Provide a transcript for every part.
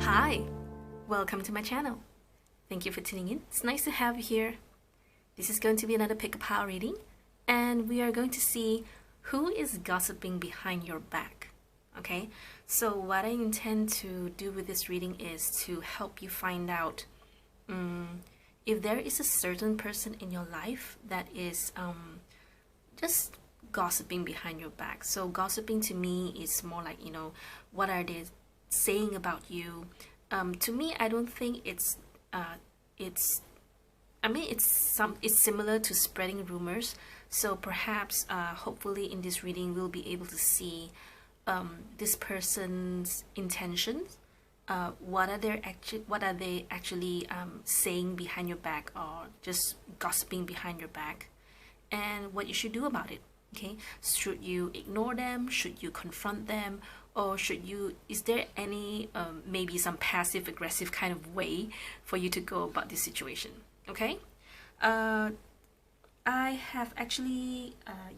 Hi, welcome to my channel. Thank you for tuning in. It's nice to have you here. This is going to be another pick a pile reading, and we are going to see who is gossiping behind your back. Okay, so what I intend to do with this reading is to help you find out if there is a certain person in your life that is just gossiping behind your back. So gossiping to me is more like, what are they saying about you? To me, I don't think it's it's similar to spreading rumors. So perhaps hopefully in this reading we'll be able to see this person's intentions. What are they actually saying behind your back, or just gossiping behind your back, and what you should do about it. Okay, should you ignore them? Should you confront them? Or is there any maybe some passive aggressive kind of way for you to go about this situation? Okay, I have actually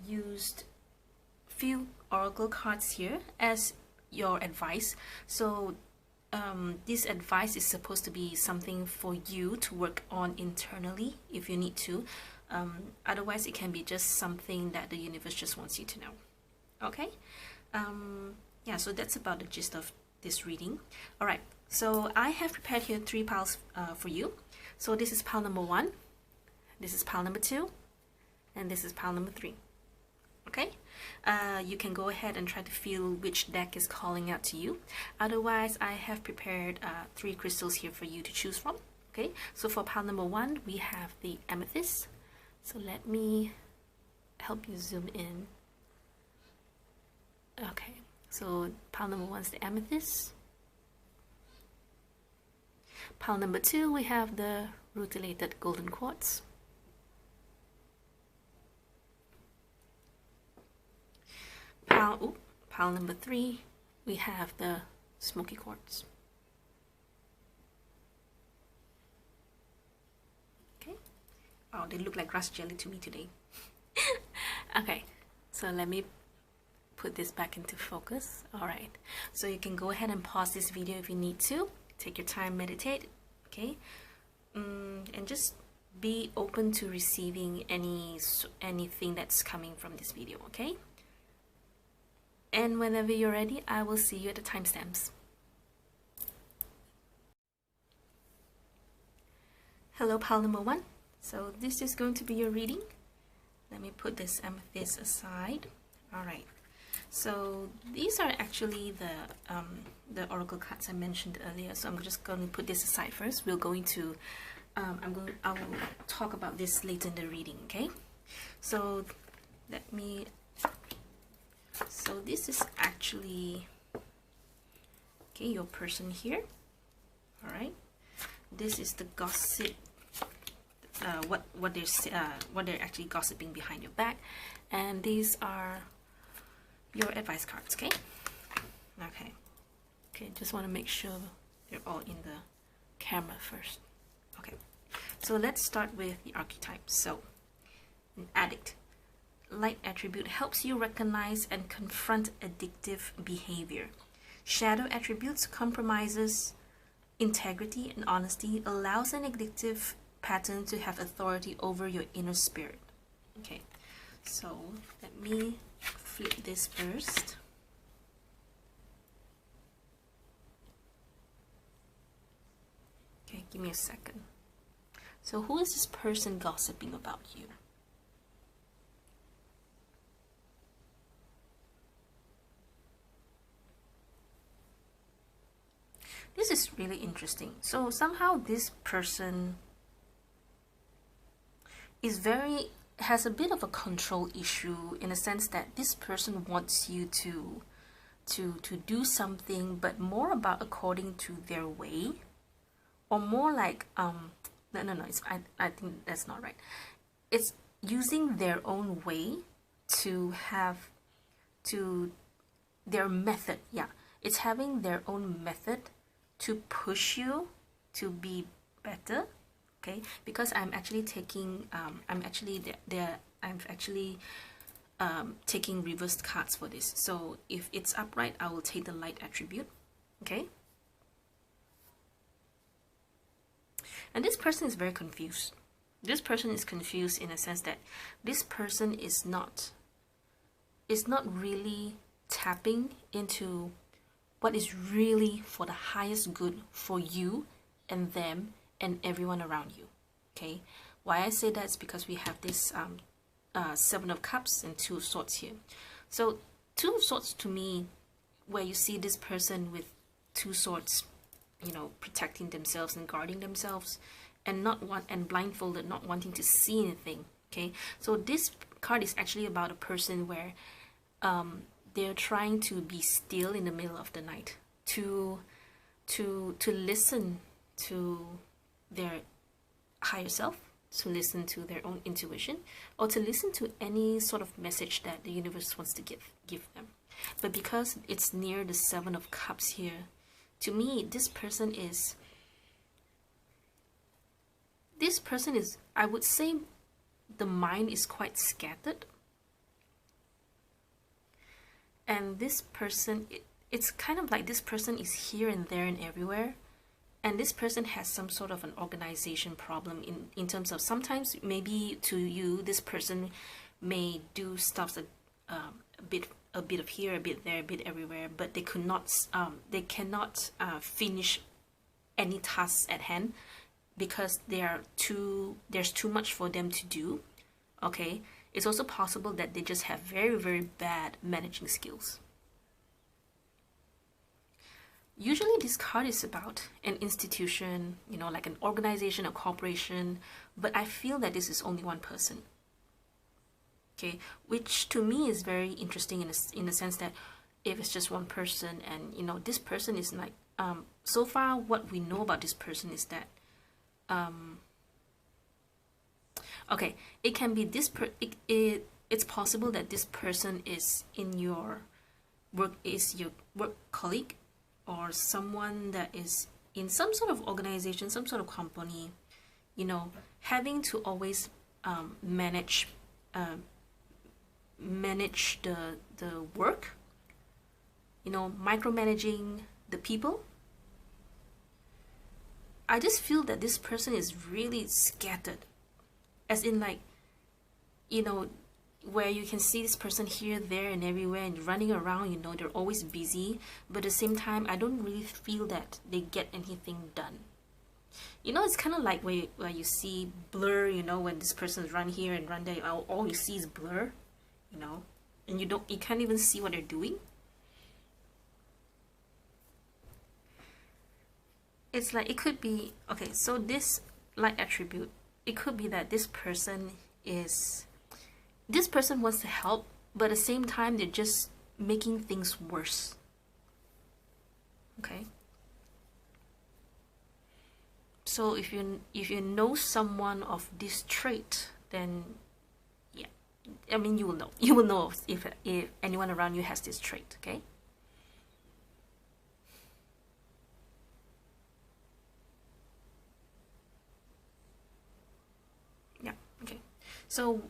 used few oracle cards here as your advice. So this advice is supposed to be something for you to work on internally if you need to. Otherwise it can be just something that the universe just wants you to know. Okay, yeah, so that's about the gist of this reading. All right, so I have prepared here 3 piles for you. So this is pile number 1, this is pile number 2, and this is pile number 3. Okay, you can go ahead and try to feel which deck is calling out to you. Otherwise, I have prepared 3 crystals here for you to choose from. Okay, so for pile number 1, we have the amethyst. So let me help you zoom in. Okay, so pile number 1 is the amethyst. Pile number 2, we have the rutilated golden quartz. Pile number 3, we have the smoky quartz. Okay. Oh, they look like grass jelly to me today. Okay, so let me put this back into focus. All right, so you can go ahead and pause this video if you need to. Take your time, meditate. Okay, and just be open to receiving anything that's coming from this video. Okay. And whenever you're ready, I will see you at the timestamps. Hello, pile number 1. So this is going to be your reading. Let me put this amethyst aside. All right. So these are actually the oracle cards I mentioned earlier. So I'm just going to put this aside first. We're going to I will talk about this later in the reading. Okay. So let me. So this is actually, okay, your person here. All right, this is the gossip. What they're actually gossiping behind your back, and these are your advice cards. Okay. Okay. Just want to make sure they're all in the camera first. Okay. So let's start with the archetypes. So, an addict. Light attribute helps you recognize and confront addictive behavior. Shadow attributes compromises integrity and honesty, allows an addictive pattern to have authority over your inner spirit. Okay, so let me flip this first. Okay, give me a second. So who is this person gossiping about you? This is really interesting. So somehow this person has a bit of a control issue, in a sense that this person wants you to do something, but more about according to their way, or more like no, I think that's not right. It's using their own way to have their method. Yeah, it's having their own method to push you to be better. Okay, because I'm actually taking taking reversed cards for this. So if it's upright, I will take the light attribute. Okay, And this person is very confused. This person is confused in a sense that this person is not really tapping into what is really for the highest good for you and them and everyone around you. Okay, why I say that is because we have this Seven of Cups and Two of Swords here. So Two of Swords, to me, where you see this person with two swords, you know, protecting themselves and guarding themselves, and blindfolded, not wanting to see anything. Okay, so this card is actually about a person where they're trying to be still in the middle of the night, to listen to their higher self, to listen to their own intuition, or to listen to any sort of message that the universe wants to give them. But because it's near the Seven of Cups here, to me, this person is, I would say, the mind is quite scattered. And this person, it's kind of like this person is here and there and everywhere. And this person has some sort of an organization problem in terms of, sometimes maybe to you, this person may do stuff a bit of here, a bit there, a bit everywhere, but they cannot finish any tasks at hand because there's too much for them to do. Okay, it's also possible that they just have very, very bad managing skills. Usually this card is about an institution, you know, like an organization, a corporation, but I feel that this is only one person. Okay, which to me is very interesting in the sense that if it's just one person, and you know, this person is like, so far what we know about this person is that, okay, it can be it's possible that this person is your work colleague, or someone that is in some sort of organization, some sort of company, you know, having to always manage the work, you know, micromanaging the people. I just feel that this person is really scattered, as in, like, you know, where you can see this person here, there, and everywhere, and running around, you know, they're always busy, but at the same time, I don't really feel that they get anything done. You know, it's kind of like where you see blur, you know, when this person's run here and run there, all you see is blur, you know, and you can't even see what they're doing. It's like, it could be, okay, so this light attribute, it could be that this person wants to help, but at the same time, they're just making things worse. Okay. So if you know someone of this trait, then yeah, I mean, you will know if anyone around you has this trait. Okay. Yeah. Okay. So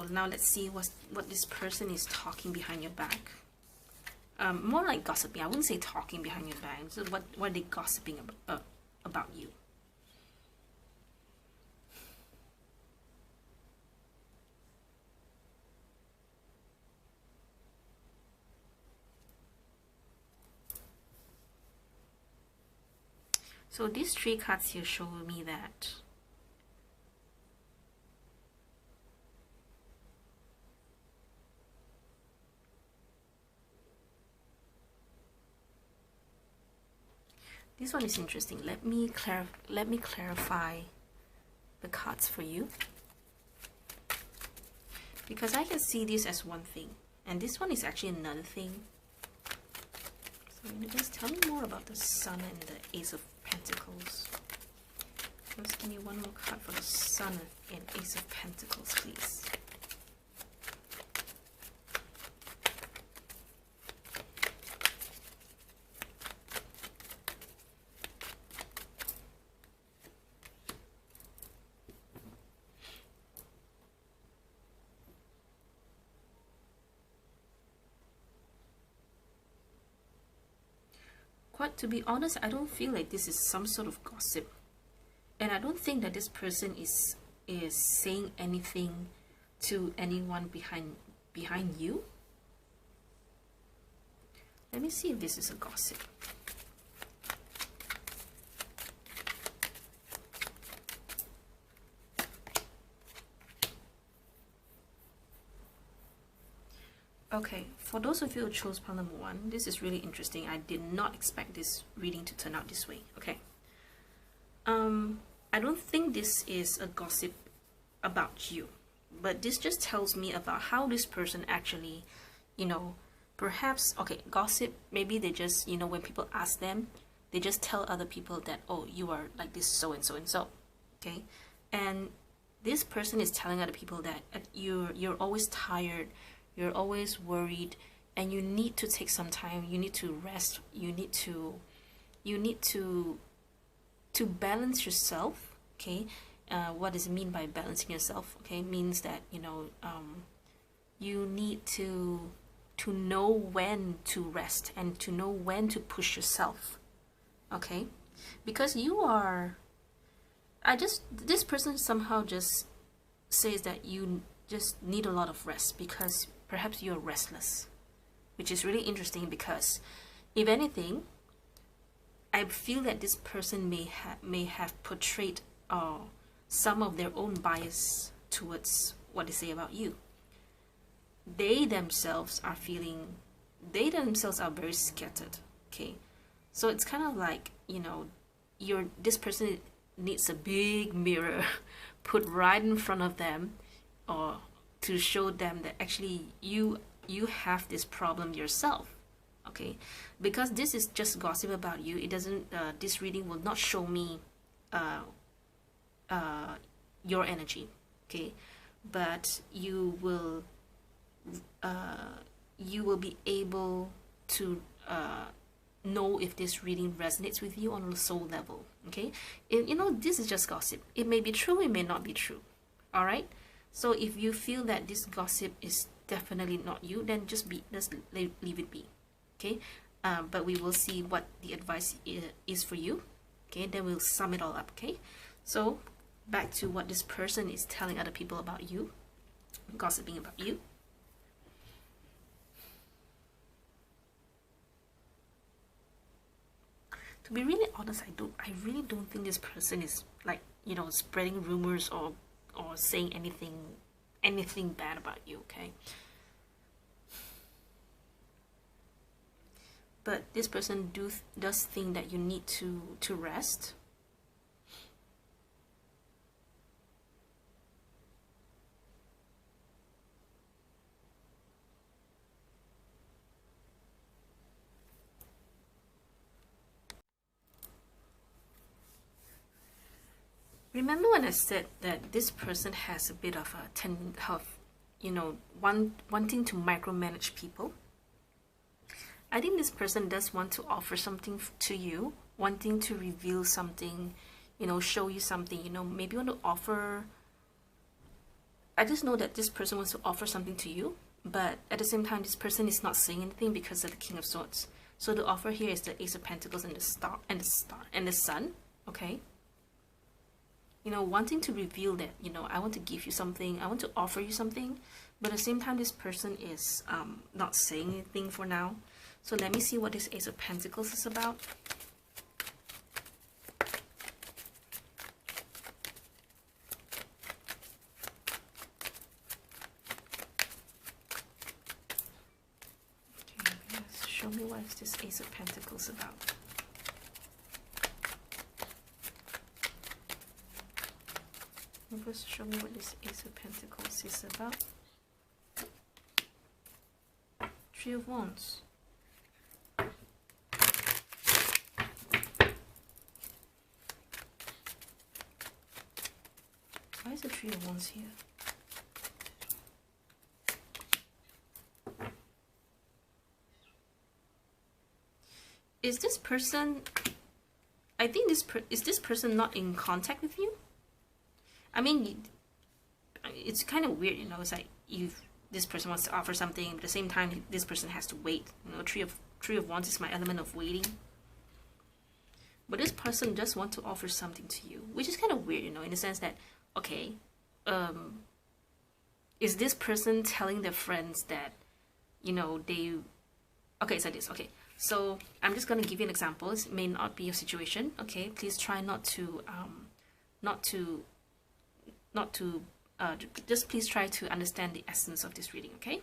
now let's see what this person is talking behind your back. More like gossiping. I wouldn't say talking behind your back. So what are they gossiping about you? So these three cards here show me that this one is interesting. Let me clarify the cards for you, because I can see this as one thing, and this one is actually another thing. So just tell me more about the Sun and the Ace of Pentacles. Just give me one more card for the Sun and Ace of Pentacles, please. Quite to be honest, I don't feel like this is some sort of gossip. And I don't think that this person is saying anything to anyone behind you. Let me see if this is a gossip. Okay, for those of you who chose pile number 1, this is really interesting. I did not expect this reading to turn out this way. Okay. I don't think this is a gossip about you, but this just tells me about how this person actually, you know, perhaps, okay, gossip, maybe they just, you know, when people ask them, they just tell other people that, oh, you are like this so and so and so, okay? And this person is telling other people that you're always tired, you're always worried, and you need to take some time, you need to rest, you need to balance yourself, okay? What does it mean by balancing yourself? Okay, it means that, you know, you need to know when to rest and to know when to push yourself, okay? Because you are, this person somehow just says that you just need a lot of rest because perhaps you're restless, which is really interesting because if anything, I feel that this person may have portrayed some of their own bias towards what they say about you. They themselves are very scattered, okay? So it's kind of like, you know, this person needs a big mirror put right in front of them, or to show them that actually you have this problem yourself. Okay, because this is just gossip about you. It doesn't. This reading will not show me your energy. Okay, but you will be able to know if this reading resonates with you on a soul level. Okay, you know, this is just gossip. It may be true. It may not be true. All right. So if you feel that this gossip is definitely not you, then just leave it be. Okay, but we will see what the advice is for you. Okay, then we'll sum it all up. Okay, so back to what this person is telling other people about you, gossiping about you. To be really honest, I really don't think this person is, like, you know, spreading rumors or saying anything bad about you. Okay. But this person does think that you need to rest. Remember when I said that this person has a bit of a you know, wanting to micromanage people? I think this person does want to offer something to you, wanting to reveal something, you know, show you something, you know, maybe want to offer. I just know that this person wants to offer something to you, but at the same time, this person is not saying anything because of the King of Swords. So the offer here is the Ace of Pentacles and the Sun, okay? You know, wanting to reveal that, you know, I want to give you something, I want to offer you something, but at the same time, this person is not saying anything for now. So let me see what this Ace of Pentacles is about. Okay, yes, show me what is this Ace of Pentacles about. First, show me what this Ace of Pentacles is about. Three of Wands. Why is the Three of Wands here? Is this person, I think is this person not in contact with you? I mean, it's kind of weird, you know, it's like this person wants to offer something, but at the same time, this person has to wait. You know, Three of Wands is my element of waiting. but this person just want to offer something to you, which is kind of weird, you know, in the sense that, okay, is this person telling their friends that, you know, they, okay, it's like this, okay, so I'm just gonna give you an example. It may not be your situation, okay, please try just please try to understand the essence of this reading, okay?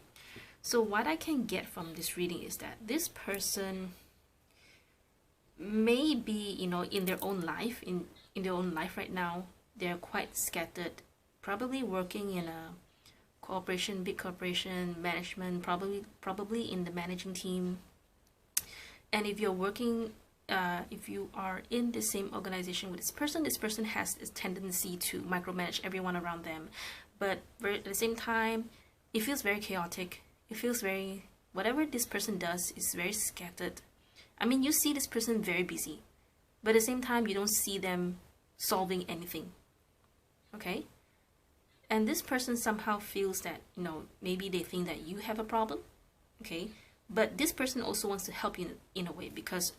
So what I can get from this reading is that this person may be, you know, in their own life, in their own life right now, they're quite scattered, probably working in a corporation, big corporation, management, probably in the managing team. And if you're working, if you are in the same organization with this person has this tendency to micromanage everyone around them, but at the same time, it feels very chaotic. It feels very, whatever this person does is very scattered. I mean, you see this person very busy, but at the same time, you don't see them solving anything, okay? And this person somehow feels that, you know, maybe they think that you have a problem, okay? But this person also wants to help you in a way, because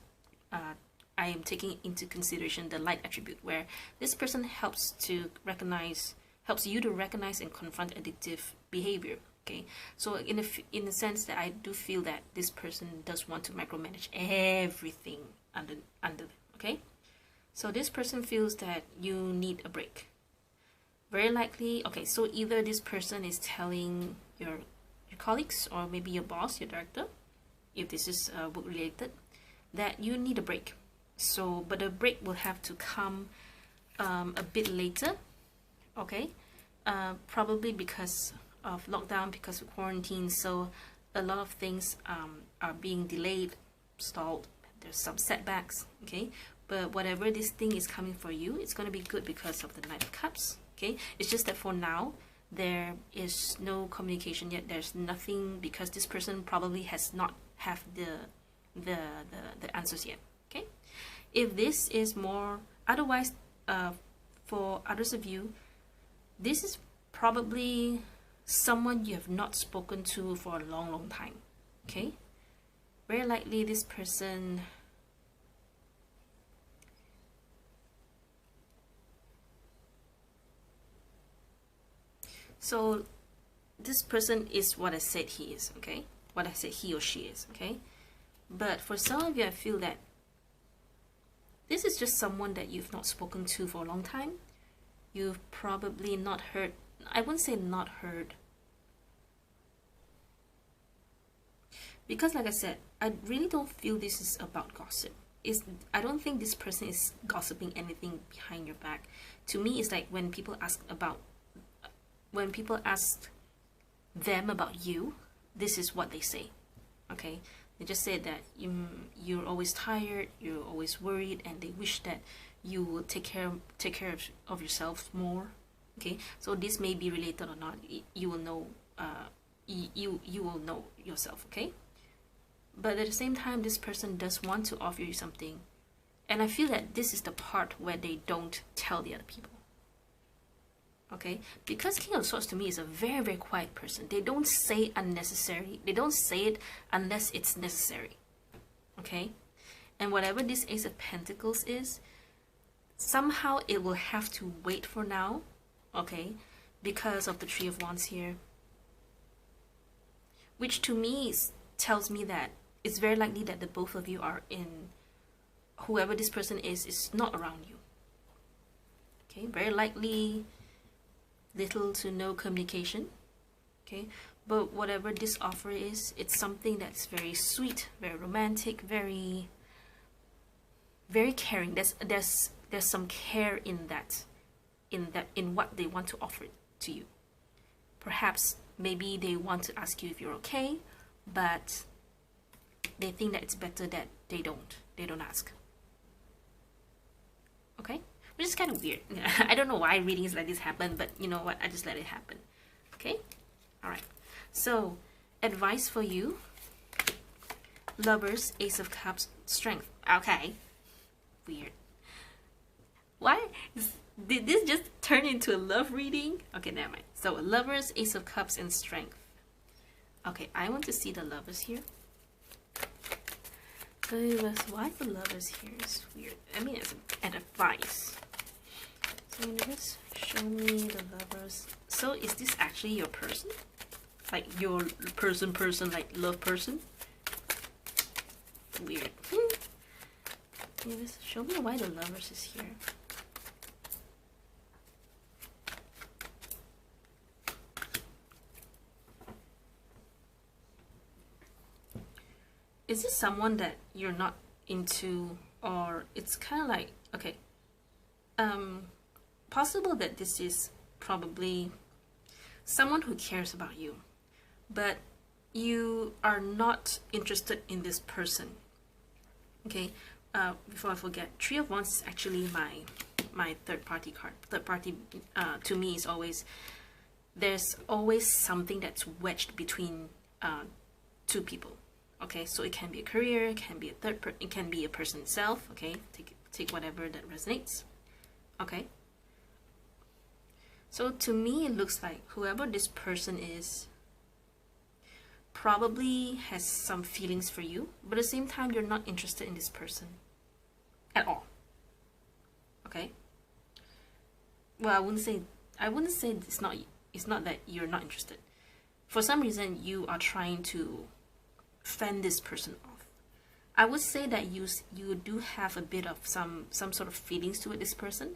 I am taking into consideration the light attribute, where this person helps you to recognize and confront addictive behavior. Okay, so in the sense that I do feel that this person does want to micromanage everything under them. Okay, so this person feels that you need a break. Very likely, okay, so either this person is telling your colleagues, or maybe your boss, your director, if this is work related, that you need a break. So, but the break will have to come a bit later. Okay, probably because of lockdown, because of quarantine, so a lot of things are being delayed, stalled, there's some setbacks, okay? But whatever this thing is coming for you, it's going to be good because of the Knight of Cups, okay? It's just that for now, there is no communication yet, there's nothing, because this person probably has not have the answers yet, okay? If this is more, otherwise, for others of you, this is probably someone you have not spoken to for a long time, okay? Very likely this person so this person is what I said he is, okay? What I said he or she is, okay? But for some of you, I feel that this is just someone that you've not spoken to for a long time. You've probably not heard, I wouldn't say not heard, because like I said, I really don't feel this is about gossip. I don't think this person is gossiping anything behind your back. To me, it's like when people ask them about you, this is what they say, okay? They just say that you're always tired, you're always worried, and they wish that you will take care of yourself more, okay? So this may be related or not, you will know, you will know yourself, okay? But at the same time, this person does want to offer you something, and I feel that this is the part where they don't tell the other people, okay? Because King of Swords to me is a very quiet person. They don't say unnecessary, they don't say it unless it's necessary, okay? And whatever this Ace of Pentacles is, somehow it will have to wait for now, okay? Because of the Three of Wands here, which to me tells me that it's very likely that the both of you are in, whoever this person is not around you, okay? Very likely little to no communication, okay? But whatever this offer is, it's something that's very sweet, very romantic, very caring. There's some care in what they want to offer to you. Perhaps maybe they want to ask you if you're okay, but they think that it's better that they don't ask, okay? Which is kind of weird. I don't know why readings like this happen, but you know what, I just let it happen, okay? All right, so advice for you: Lovers, Ace of Cups, Strength. Okay, weird. Why did this just turn into a love reading? Okay, never mind. So Lovers, Ace of Cups, and Strength. Okay, I want to see the Lovers here. So why the lovers here is weird. I mean, as an advice. So universe, show me the lovers. So is this actually your person? Like your person, like love person? Weird. Universe, show me why the lovers is here. Is this someone that you're not into, or it's kind of like, okay, possible that this is probably someone who cares about you, but you are not interested in this person. Okay, before I forget, Three of Wands is actually my third party card. Third party to me is always, there's always something that's wedged between two people. Okay, so it can be a career, it can be a it can be a person itself. Okay, take whatever that resonates. Okay, so to me it looks like whoever this person is probably has some feelings for you, but at the same time you're not interested in this person at all. Okay, well, I wouldn't say it's not that you're not interested. For some reason you are trying to fend this person off. I would say that you do have a bit of some sort of feelings toward this person,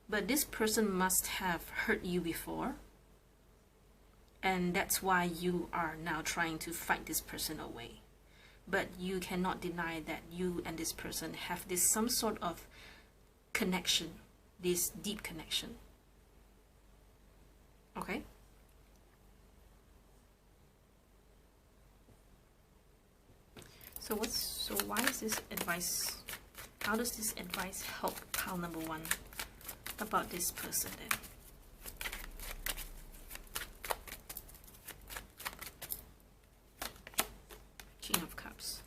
but this person must have hurt you before, and that's why you are now trying to fight this person away. But you cannot deny that you and this person have this some sort of connection, this deep connection. Okay? So why is this advice, how does this advice help pile number one about this person then? King of Cups.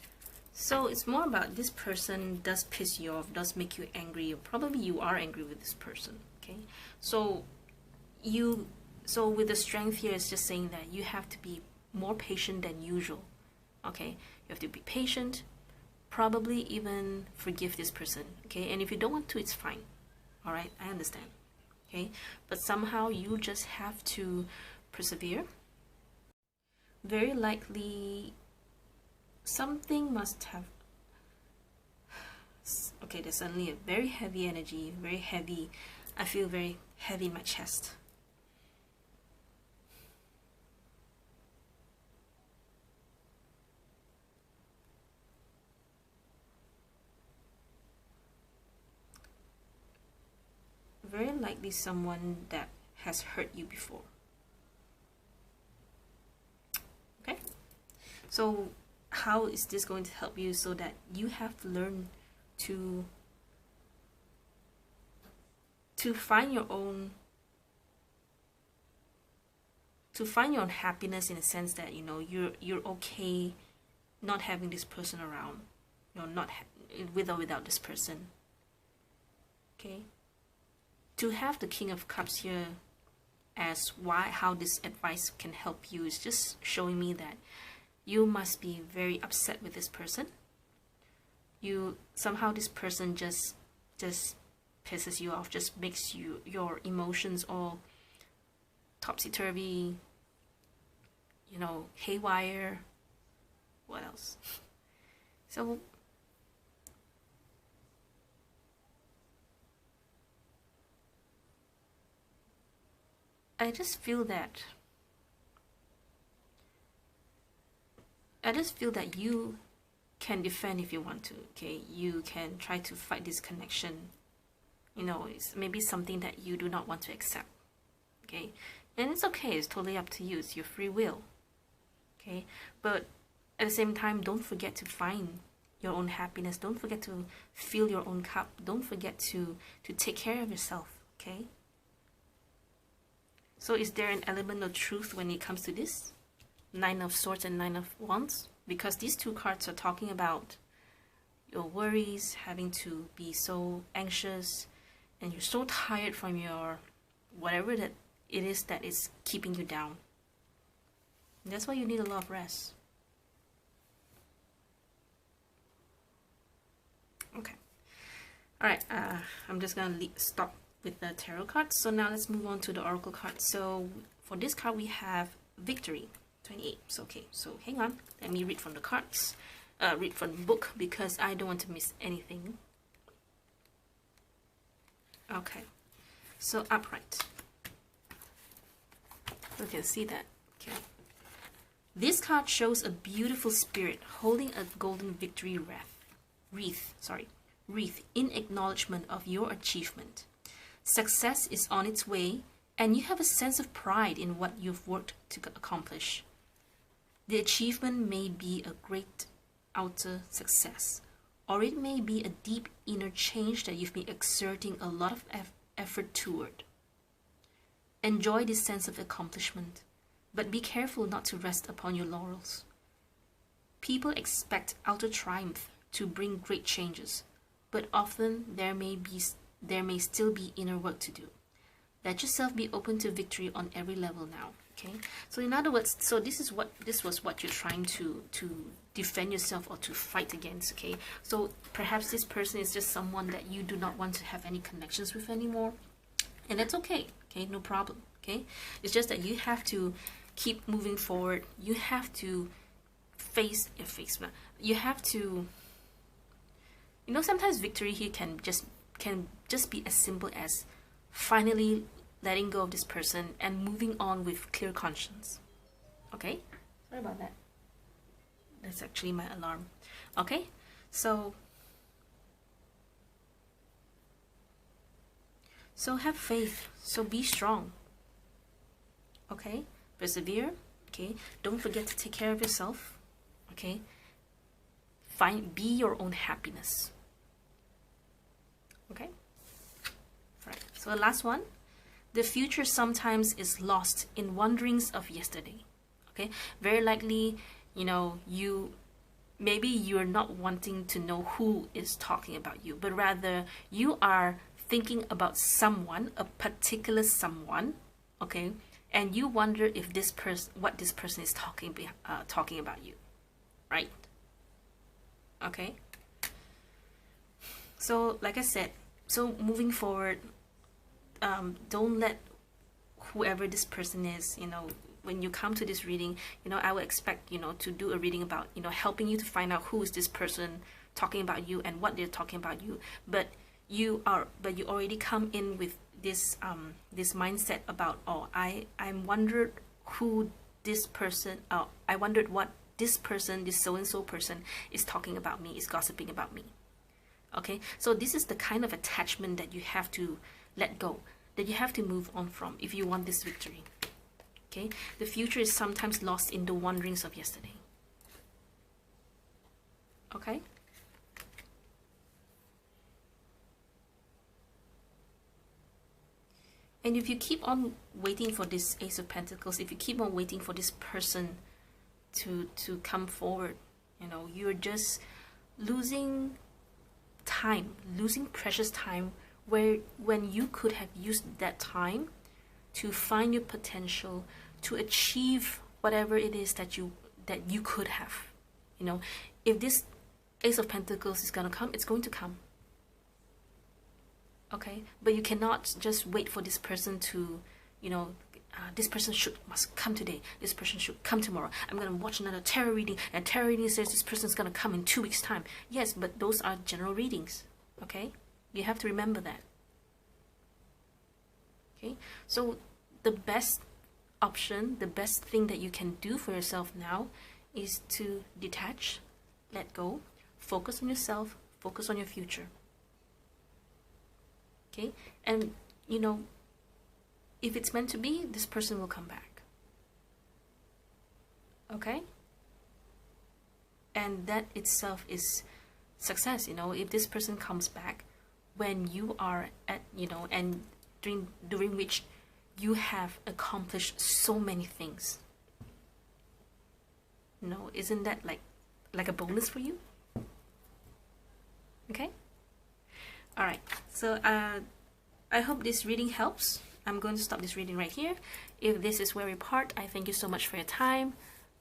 So it's more about this person does piss you off, does make you angry, or probably you are angry with this person. Okay, so with the strength here, it's just saying that you have to be more patient than usual. Okay, you have to be patient, probably even forgive this person. Okay, and if you don't want to, it's fine. All right, I understand. Okay, but somehow you just have to persevere. Very likely something must have, okay, there's suddenly a very heavy energy, very heavy. I feel very heavy in my chest. Very likely someone that has hurt you before. Okay, so how is this going to help you? So that you have to learn to find your own happiness, in a sense that, you know, you're okay not having this person around, you know, not with or without this person. Okay, to have the King of Cups here as how this advice can help you is just showing me that you must be very upset with this person. Somehow this person just pisses you off, just makes your emotions all topsy-turvy, you know, haywire. What else? So I just feel that you can defend if you want to. Okay, you can try to fight this connection. You know, it's maybe something that you do not want to accept. Okay, and it's okay, it's totally up to you, it's your free will. Okay, but at the same time, don't forget to find your own happiness, don't forget to fill your own cup, don't forget to take care of yourself. Okay, so is there an element of truth when it comes to this Nine of Swords and Nine of Wands? Because these two cards are talking about your worries, having to be so anxious, and you're so tired from your whatever that it is that is keeping you down. That's why you need a lot of rest. Okay. All right. I'm just gonna stop with the tarot cards. So now let's move on to the oracle cards. So for this card we have victory 28. So okay. So hang on. Let me read from the cards. Read from the book because I don't want to miss anything. Okay. So upright. You can see that. Okay. This card shows a beautiful spirit holding a golden victory wreath in acknowledgement of your achievement. Success is on its way, and you have a sense of pride in what you've worked to accomplish. The achievement may be a great outer success, or it may be a deep inner change that you've been exerting a lot of effort toward. Enjoy this sense of accomplishment, but be careful not to rest upon your laurels. People expect outer triumph to bring great changes, but often there may still be inner work to do. Let yourself be open to victory on every level now. Okay. So in other words, so this was what you're trying to defend yourself or to fight against. Okay. So perhaps this person is just someone that you do not want to have any connections with anymore, and that's okay. Okay, no problem. Okay, it's just that you have to keep moving forward. You have to face. You have to. You know, sometimes victory here can just be as simple as finally letting go of this person and moving on with clear conscience. Okay, sorry about that. That's actually my alarm. Okay, so have faith. So be strong. Okay, persevere. Okay, don't forget to take care of yourself. Okay, be your own happiness. Okay, all right. So the last one, the future sometimes is lost in wanderings of yesterday. Okay, very likely, you know, maybe you're not wanting to know who is talking about you, but rather you are thinking about someone, a particular someone, okay, and you wonder if what this person is talking about you, right? Okay. So like I said, so moving forward, don't let whoever this person is, you know, when you come to this reading, you know, I would expect, you know, to do a reading about, you know, helping you to find out who is this person talking about you and what they're talking about you, but you already come in with this this mindset about, oh, I wondered who this person, I wondered what this person, this so-and-so person is talking about me, is gossiping about me. Okay, so this is the kind of attachment that you have to let go, that you have to move on from if you want this victory. Okay, the future is sometimes lost in the wanderings of yesterday. Okay. And if you keep on waiting for this Ace of Pentacles, if you keep on waiting for this person to come forward, you know, you're just losing time, losing precious time, when you could have used that time to find your potential, to achieve whatever it is that you could have. You know, if this Ace of Pentacles is gonna come, it's going to come. Okay, but you cannot just wait for this person to, you know, this person must come today, this person should come tomorrow, I'm gonna watch another tarot reading, and tarot reading says this person's gonna come in 2 weeks time. Yes, but those are general readings. Okay, you have to remember that. Okay, so the best option, the best thing that you can do for yourself now is to detach, let go, focus on yourself, focus on your future. Okay, and you know, if it's meant to be, this person will come back. Okay, and that itself is success. You know, if this person comes back when you are at, you know, and during which you have accomplished so many things, you know, isn't that like a bonus for you? Okay. All right, so I hope this reading helps. I'm going to stop this reading right here. If this is where we part, I thank you so much for your time.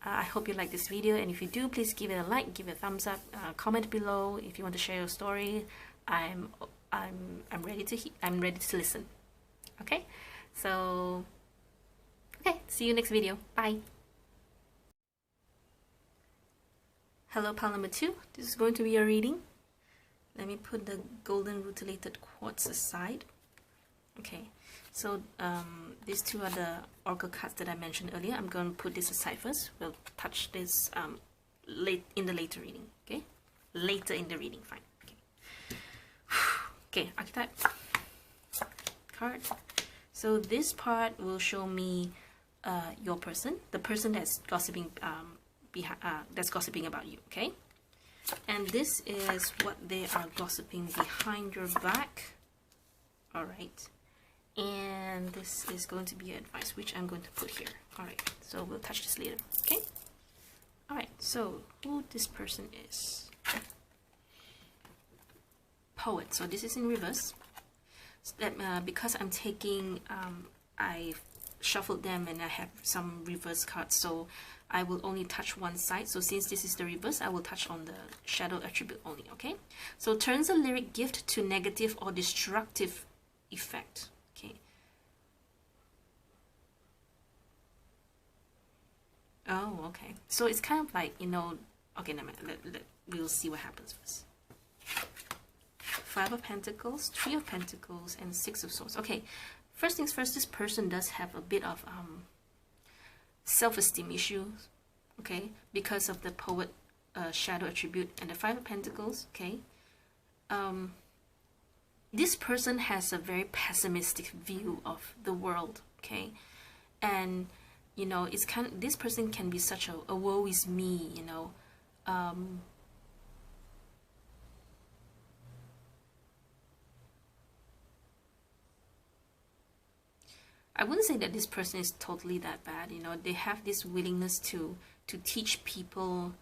I hope you like this video, and if you do, please give it a like, give it a thumbs up, comment below if you want to share your story. I'm ready to listen. Okay, so okay, see you next video. Bye. Hello, pile number 2. This is going to be a reading. Let me put the golden rutilated quartz aside. Okay, so these 2 are the oracle cards that I mentioned earlier. I'm going to put this aside first. We'll touch this late in the later reading. Okay, later in the reading. Fine. Okay. Okay, archetype card. So this part will show me your person, the person that's gossiping about you. Okay, and this is what they are gossiping behind your back. All right. And this is going to be advice, which I'm going to put here. Alright, so we'll touch this later. Okay? Alright, so who this person is. Poet. So this is in reverse. So that, because I'm taking, I shuffled them and I have some reverse cards, so I will only touch one side. So since this is the reverse, I will touch on the shadow attribute only. Okay? So turns a lyric gift to negative or destructive effect. Okay. Oh, okay. So it's kind of like, you know, okay, no, we'll see what happens first. 5 of Pentacles, 3 of Pentacles, and 6 of Swords. Okay, first things first, this person does have a bit of self-esteem issues, okay, because of the poet shadow attribute and the 5 of Pentacles, okay. This person has a very pessimistic view of the world, okay, and you know, it's kind of, this person can be such a woe is me, you know. I wouldn't say that this person is totally that bad, you know. They have this willingness to teach people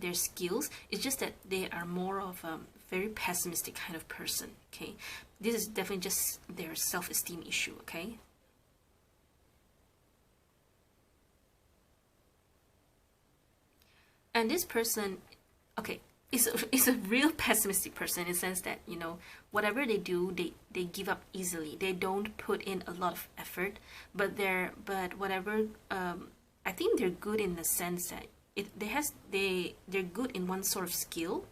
their skills. It's just that they are more of a very pessimistic kind of person, okay. This is definitely just their self-esteem issue, okay. And this person, okay, is a real pessimistic person in the sense that, you know, whatever they do, they give up easily. They don't put in a lot of effort, but they're I think they're good in the sense that they're good in one sort of skill,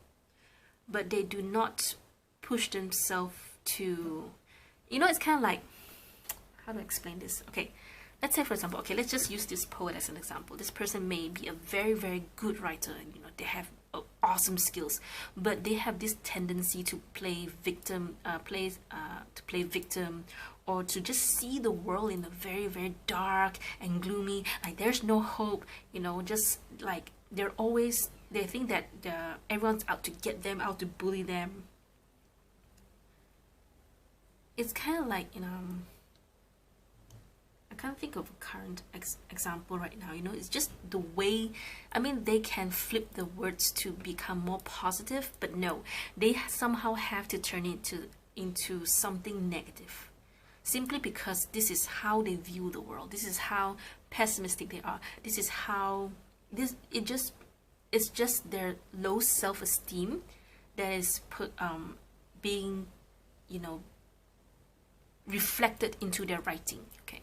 but they do not push themselves to, you know, it's kind of like, how to explain this? Okay, let's say, for example, okay, let's just use this poet as an example. This person may be a very, very good writer, and, you know, they have awesome skills, but they have this tendency to play victim, or to just see the world in a very, very dark and gloomy, like there's no hope, you know, just like they think that everyone's out to get them, out to bully them. It's kind of like, you know, I can't think of a current example right now, you know. It's just the way, I mean, they can flip the words to become more positive, but no, they somehow have to turn it into something negative, simply because this is how they view the world. This is how pessimistic they are. This is how it's just their low self-esteem that is being, you know, reflected into their writing, okay.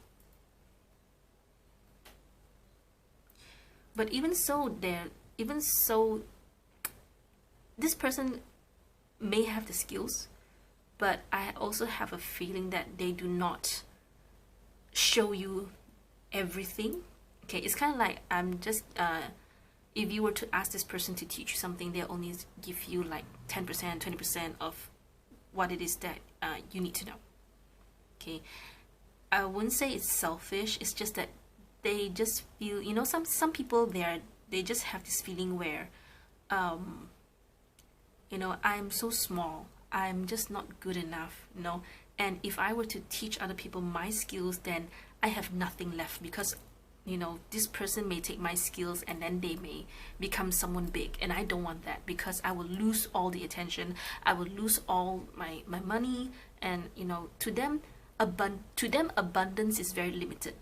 But even so, this person may have the skills, but I also have a feeling that they do not show you everything. Okay, it's kind of like, I'm just if you were to ask this person to teach you something, they'll only give you like 10%, 20% of what it is that you need to know. Okay, I wouldn't say it's selfish. It's just that they just feel, you know, some people they just have this feeling where, you know, I'm so small, I'm just not good enough, you know, and if I were to teach other people my skills, then I have nothing left, because, you know, this person may take my skills and then they may become someone big, and I don't want that, because I will lose all the attention, I will lose all my money, and, you know, to them abundance is very limited.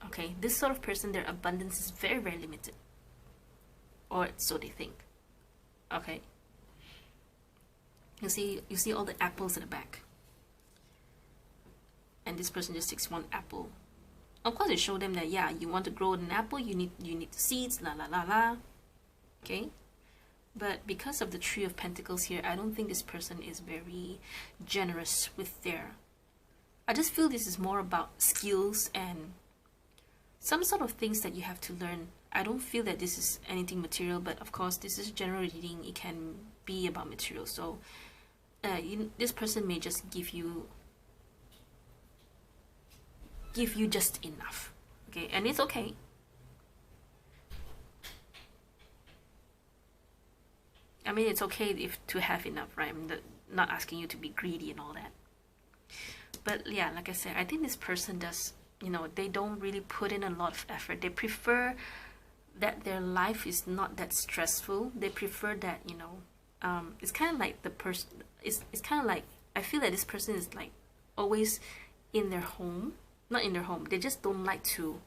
Okay, this sort of person, their abundance is very, very limited, or so they think. Okay, you see all the apples at the back, and this person just takes one apple. Of course, they show them that, yeah, you want to grow an apple, you need the seeds, la la la la. Okay, but because of the Three of Pentacles here, I don't think this person is very generous with their. I just feel this is more about skills and some sort of things that you have to learn. I don't feel that this is anything material, but of course, this is general reading. It can be about material. So, this person may just give you just enough. Okay, and it's okay. I mean, it's okay if to have enough, right? I'm not asking you to be greedy and all that. But yeah, like I said, I think this person does, you know, they don't really put in a lot of effort. They prefer that their life is not that stressful. They prefer that, you know, it's kind of like the person, it's kind of like, I feel that this person is like always in their home, not in their home. They just don't like to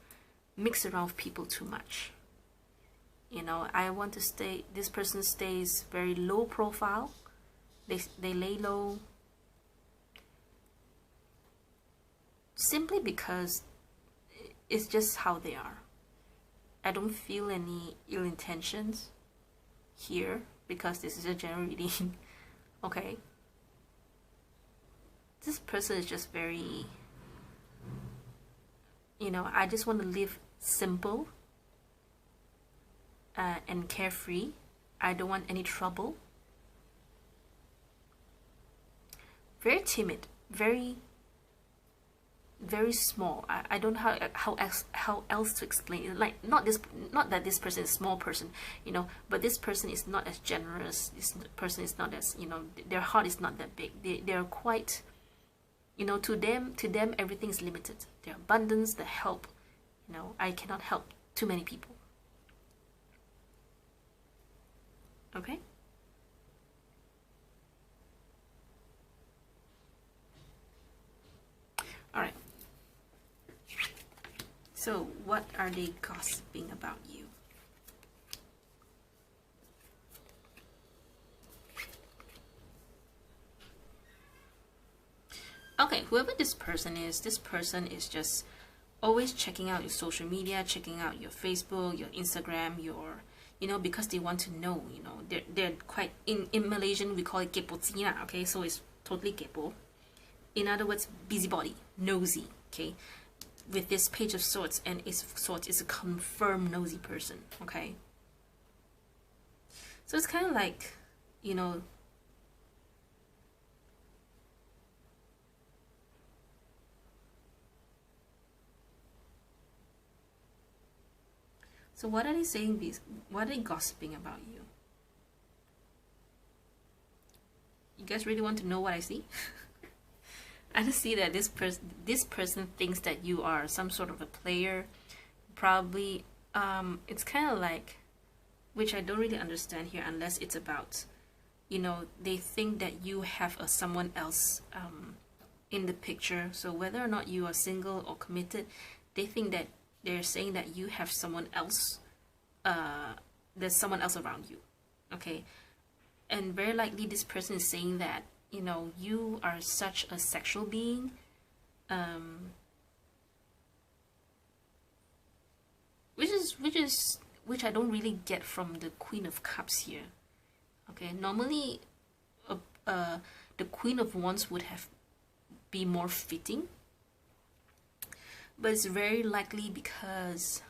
mix around with people too much. You know, I want to stay, this person stays very low profile. They lay low. Simply because it's just how they are. I don't feel any ill intentions here because this is a general reading. Okay. This person is just very, you know, I just want to live simple and carefree. I don't want any trouble. Very timid, very small. I don't know how else to explain it. Like, not that this person is a small person, you know, but this person is not as generous. This person is not as, you know, their heart is not that big. They're quite, you know, to them everything is limited. Their abundance, the help, you know, I cannot help too many people. Okay. All right. So, what are they gossiping about you? Okay, whoever this person is just always checking out your social media, checking out your Facebook, your Instagram, your, you know, because they want to know, you know, they're quite, in Malaysian we call it kepo tina, okay, so it's totally kepo. In other words, busybody, nosy, okay. With this Page of Swords and Ace of Swords, is a confirmed nosy person, okay? So it's kind of like, you know, so what are they saying these, what are they gossiping about you? You guys really want to know what I see? I just see that this person thinks that you are some sort of a player. Probably, it's kind of like, which I don't really understand here unless it's about, you know, they think that you have someone else in the picture. So whether or not you are single or committed, they think that they're saying that you have someone else, there's someone else around you, okay? And very likely this person is saying that, you know, you are such a sexual being, which I don't really get from the Queen of Cups here. Okay, normally the Queen of Wands would have be more fitting, but it's very likely because,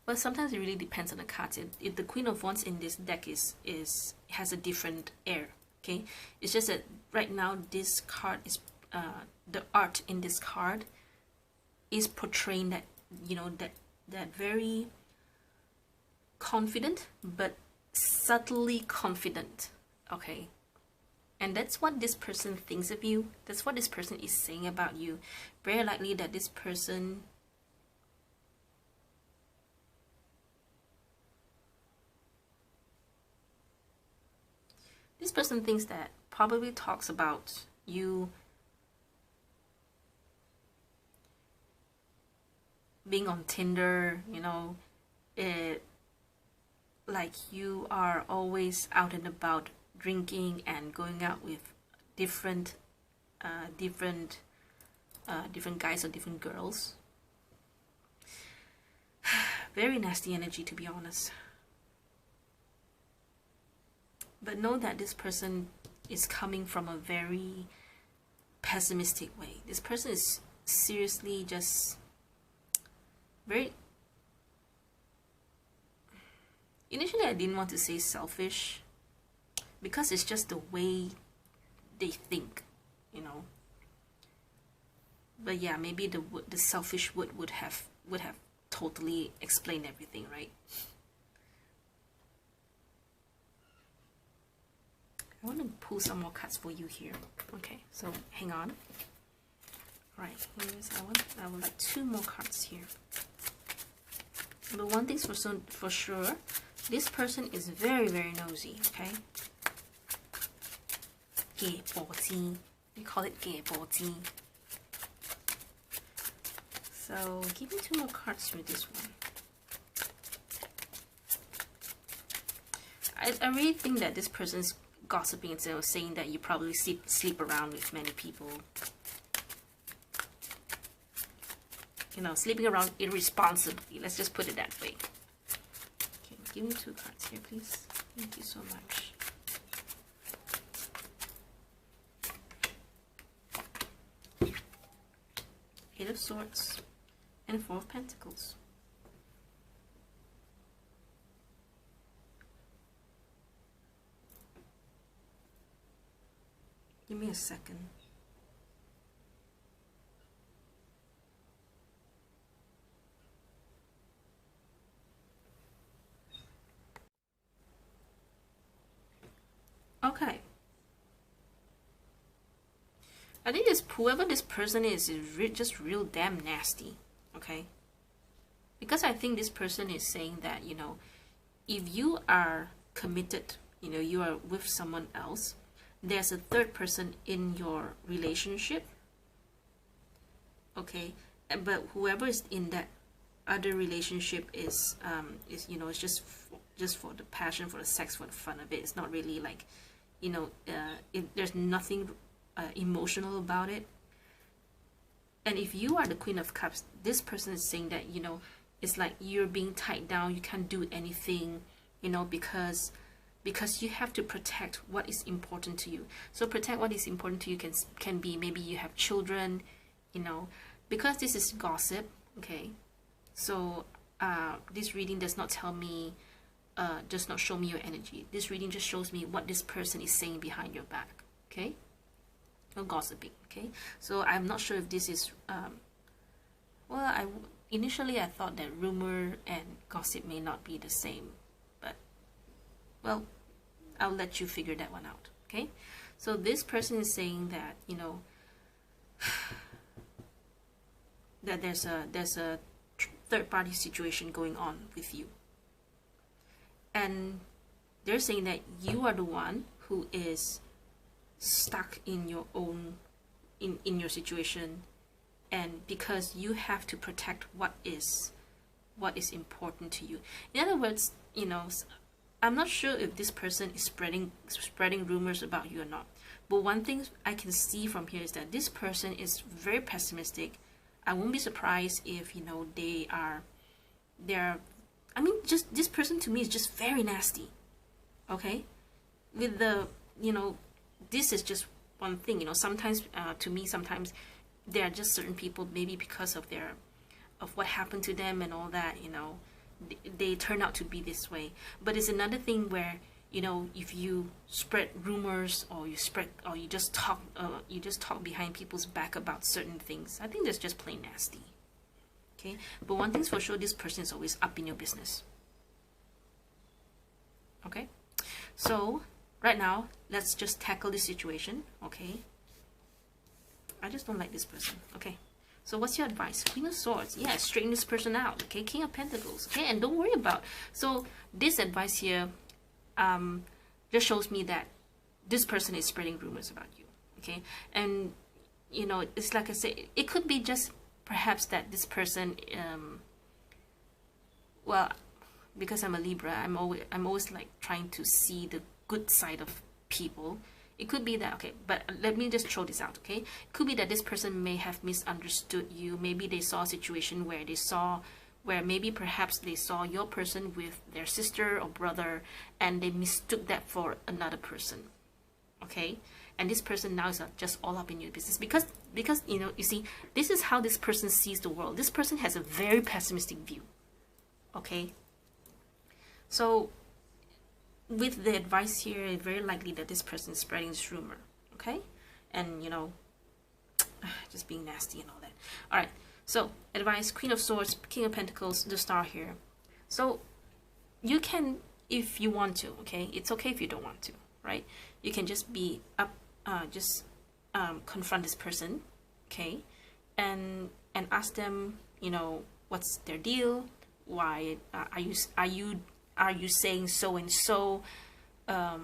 well, sometimes it really depends on the cards. If the Queen of Wands in this deck has a different air. Okay, it's just that right now this card is the art in this card is portraying that, you know, that very confident but subtly confident, okay? And that's what this person thinks of you. That's what this person is saying about you. Very likely that this person thinks that, probably talks about you being on Tinder, you know, it like you are always out and about drinking and going out with different different guys or different girls. Very nasty energy, to be honest. But know that this person is coming from a very pessimistic way. This person is seriously just very... Initially, I didn't want to say selfish because it's just the way they think, you know. But yeah, maybe the selfish would have totally explained everything, right? I want to pull some more cards for you here. Okay, so hang on. Right, I would like 2 more cards here. But one thing's for sure, this person is very, very nosy, okay? 假波จี้. We call it 假波จี้. So give me 2 more cards for this one. I really think that this person's gossiping instead of saying that you probably sleep around with many people. You know, sleeping around irresponsibly. Let's just put it that way. Okay, give me 2 cards here, please. Thank you so much. Eight of Swords and 4 of Pentacles. Give me a second. Okay. I think whoever this person is just real damn nasty. Okay. Because I think this person is saying that, you know, if you are committed, you know, you are with someone else, there's a third person in your relationship. Okay. But whoever is in that other relationship is you know, it's just for the passion, for the sex, for the fun of it. It's not really like, you know, there's nothing emotional about it. And if you are the Queen of Cups, this person is saying that, you know, it's like you're being tied down, you can't do anything, you know, because you have to protect what is important to you. So protect what is important to you can be maybe you have children, you know, because this is gossip, okay? So this reading does not tell me, does not show me your energy. This reading just shows me what this person is saying behind your back, okay? No gossiping, okay? So I'm not sure if this is, well, initially I thought that rumor and gossip may not be the same, but, well, I'll let you figure that one out, okay? So this person is saying that, you know, that there's a third-party situation going on with you. And they're saying that you are the one who is stuck in your own, in your situation, and because you have to protect what is important to you. In other words, you know, I'm not sure if this person is spreading rumors about you or not. But one thing I can see from here is that this person is very pessimistic. I won't be surprised if, you know, they're, I mean, just this person to me is just very nasty. Okay? With the, you know, this is just one thing, you know, sometimes to me, sometimes there are just certain people, maybe because of what happened to them and all that, you know, they turn out to be this way. But it's another thing where, you know, if you spread rumors or you just talk behind people's back about certain things, I think that's just plain nasty. Okay, but one thing's for sure, this person is always up in your business. Okay, so right now let's just tackle this situation. Okay, I just don't like this person. Okay, so what's your advice? Queen of Swords. Yeah, straighten this person out. Okay, King of Pentacles. Okay, and don't worry about. So this advice here just shows me that this person is spreading rumors about you. Okay, and you know, it's like I said, it could be just perhaps that this person, well, because I'm a Libra, I'm always like trying to see the good side of people. It could be that, okay, but let me just throw this out, okay? It could be that this person may have misunderstood you. Maybe they saw a situation where maybe perhaps they saw your person with their sister or brother, and they mistook that for another person, okay? And this person now is just all up in your business because you see, this is how this person sees the world. This person has a very pessimistic view, okay? So with the advice here, it's very likely that this person is spreading this rumor, okay? And, just being nasty and all that. All right, so advice, Queen of Swords, King of Pentacles, the Star here. So you can, if you want to, okay? It's okay if you don't want to, right? You can just be up, confront this person, okay? And ask them, what's their deal? Why are you saying so and so? I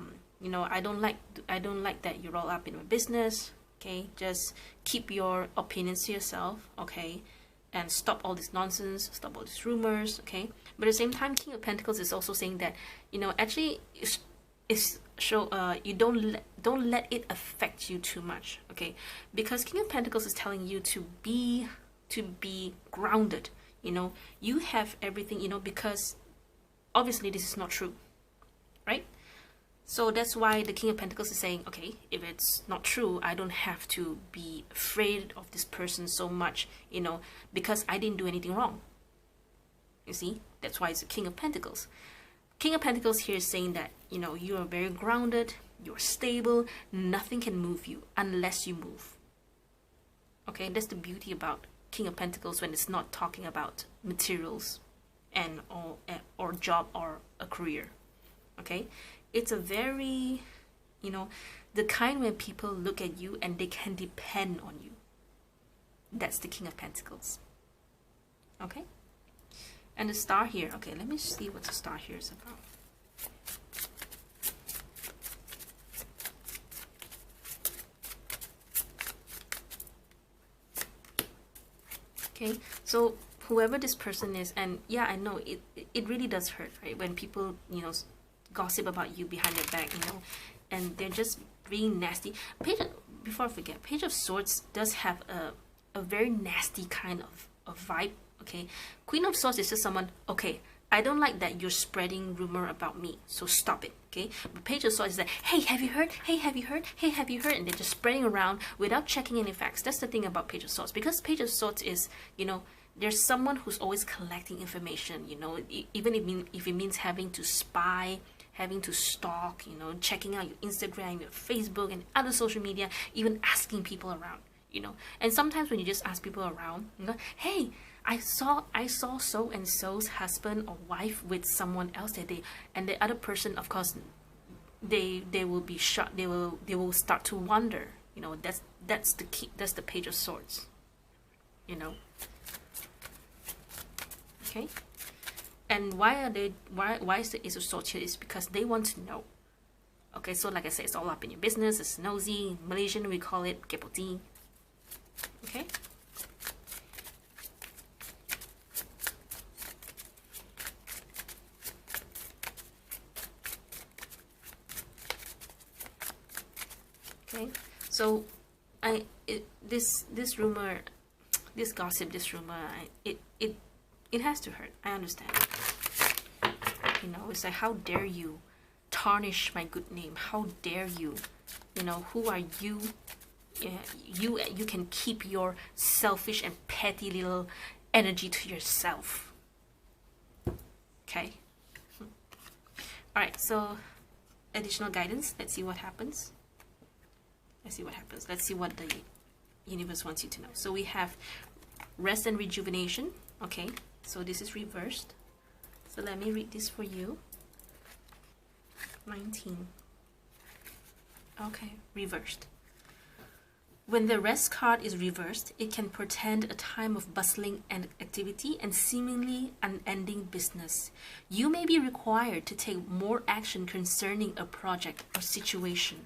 don't like that you're all up in my business, okay? Just keep your opinions to yourself, okay? And stop all this nonsense, stop all these rumors, okay? But at the same time, King of Pentacles is also saying that, actually you don't let it affect you too much, okay? Because King of Pentacles is telling you to be grounded. You have everything, because obviously this is not true, right? So that's why the King of Pentacles is saying, okay, if it's not true, I don't have to be afraid of this person so much, because I didn't do anything wrong. You see, that's why it's the King of Pentacles. King of Pentacles here is saying that, you are very grounded, you're stable, nothing can move you unless you move. Okay, that's the beauty about King of Pentacles when it's not talking about materials and or job or a career. Okay, it's a very, the kind where people look at you and they can depend on you. That's the King of Pentacles. Okay, and the Star here, okay, let me see what the Star here is about. Okay, so whoever this person is, and yeah, I know it really does hurt, right? When people, gossip about you behind your back, and they're just being nasty. Before I forget, Page of Swords does have a very nasty kind of vibe, okay? Queen of Swords is just someone, okay, I don't like that you're spreading rumor about me, so stop it, okay? But Page of Swords is like, hey, have you heard? Hey, have you heard? Hey, have you heard? And they're just spreading around without checking any facts. That's the thing about Page of Swords, because Page of Swords is, there's someone who's always collecting information, even if it means having to spy, having to stalk, checking out your Instagram, your Facebook, and other social media, even asking people around, And sometimes when you just ask people around, hey, I saw so and so's husband or wife with someone else that and the other person, of course, they will be shocked. They will start to wonder. That's the key. That's the Page of Swords. Okay. And why is the Ace of Swords here? Is because they want to know. Okay, so like I said, it's all up in your business. It's nosy. In Malaysian, we call it kepoting. Okay. Okay, so this rumor, this gossip, this rumor, it has to hurt. I understand. It's like, how dare you tarnish my good name? How dare you? Who are you? You can keep your selfish and petty little energy to yourself. Okay. All right. So additional guidance. Let's see what happens. Let's see what the universe wants you to know. So we have rest and rejuvenation. Okay, so this is reversed. So let me read this for you. 19. Okay, reversed. When the rest card is reversed, it can portend a time of bustling and activity and seemingly unending business. You may be required to take more action concerning a project or situation.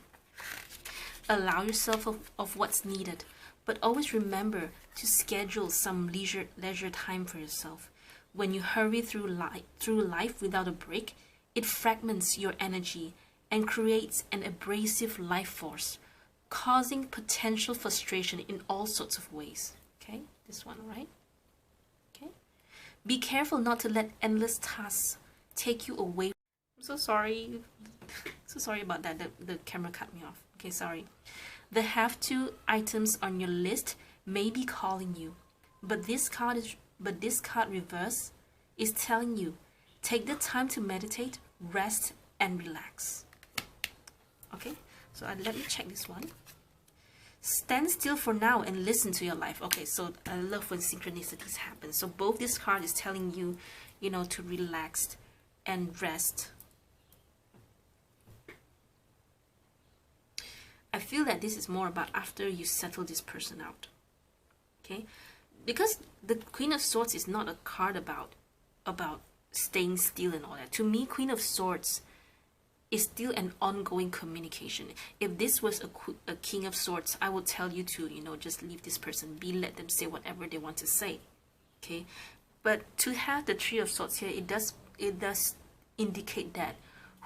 Allow yourself of what's needed, but always remember to schedule some leisure time for yourself. When you hurry through life without a break, it fragments your energy and creates an abrasive life force, causing potential frustration in all sorts of ways. Okay, this one, right? Okay. Be careful not to let endless tasks take you away. I'm so sorry. So sorry about that. The camera cut me off. Okay, sorry. The have-to items on your list may be calling you, but this card reverse is telling you, take the time to meditate, rest, and relax. Okay, so let me check this one. Stand still for now and listen to your life. Okay, so I love when synchronicities happen. So both this card is telling you, you know, to relax and rest. I feel that this is more about after you settle this person out. Okay, because the Queen of Swords is not a card about staying still and all that. To me, Queen of Swords is still an ongoing communication. If this was a King of Swords, I would tell you to, you know, just leave this person be, let them say whatever they want to say. Okay, but to have the Three of Swords here, it does indicate that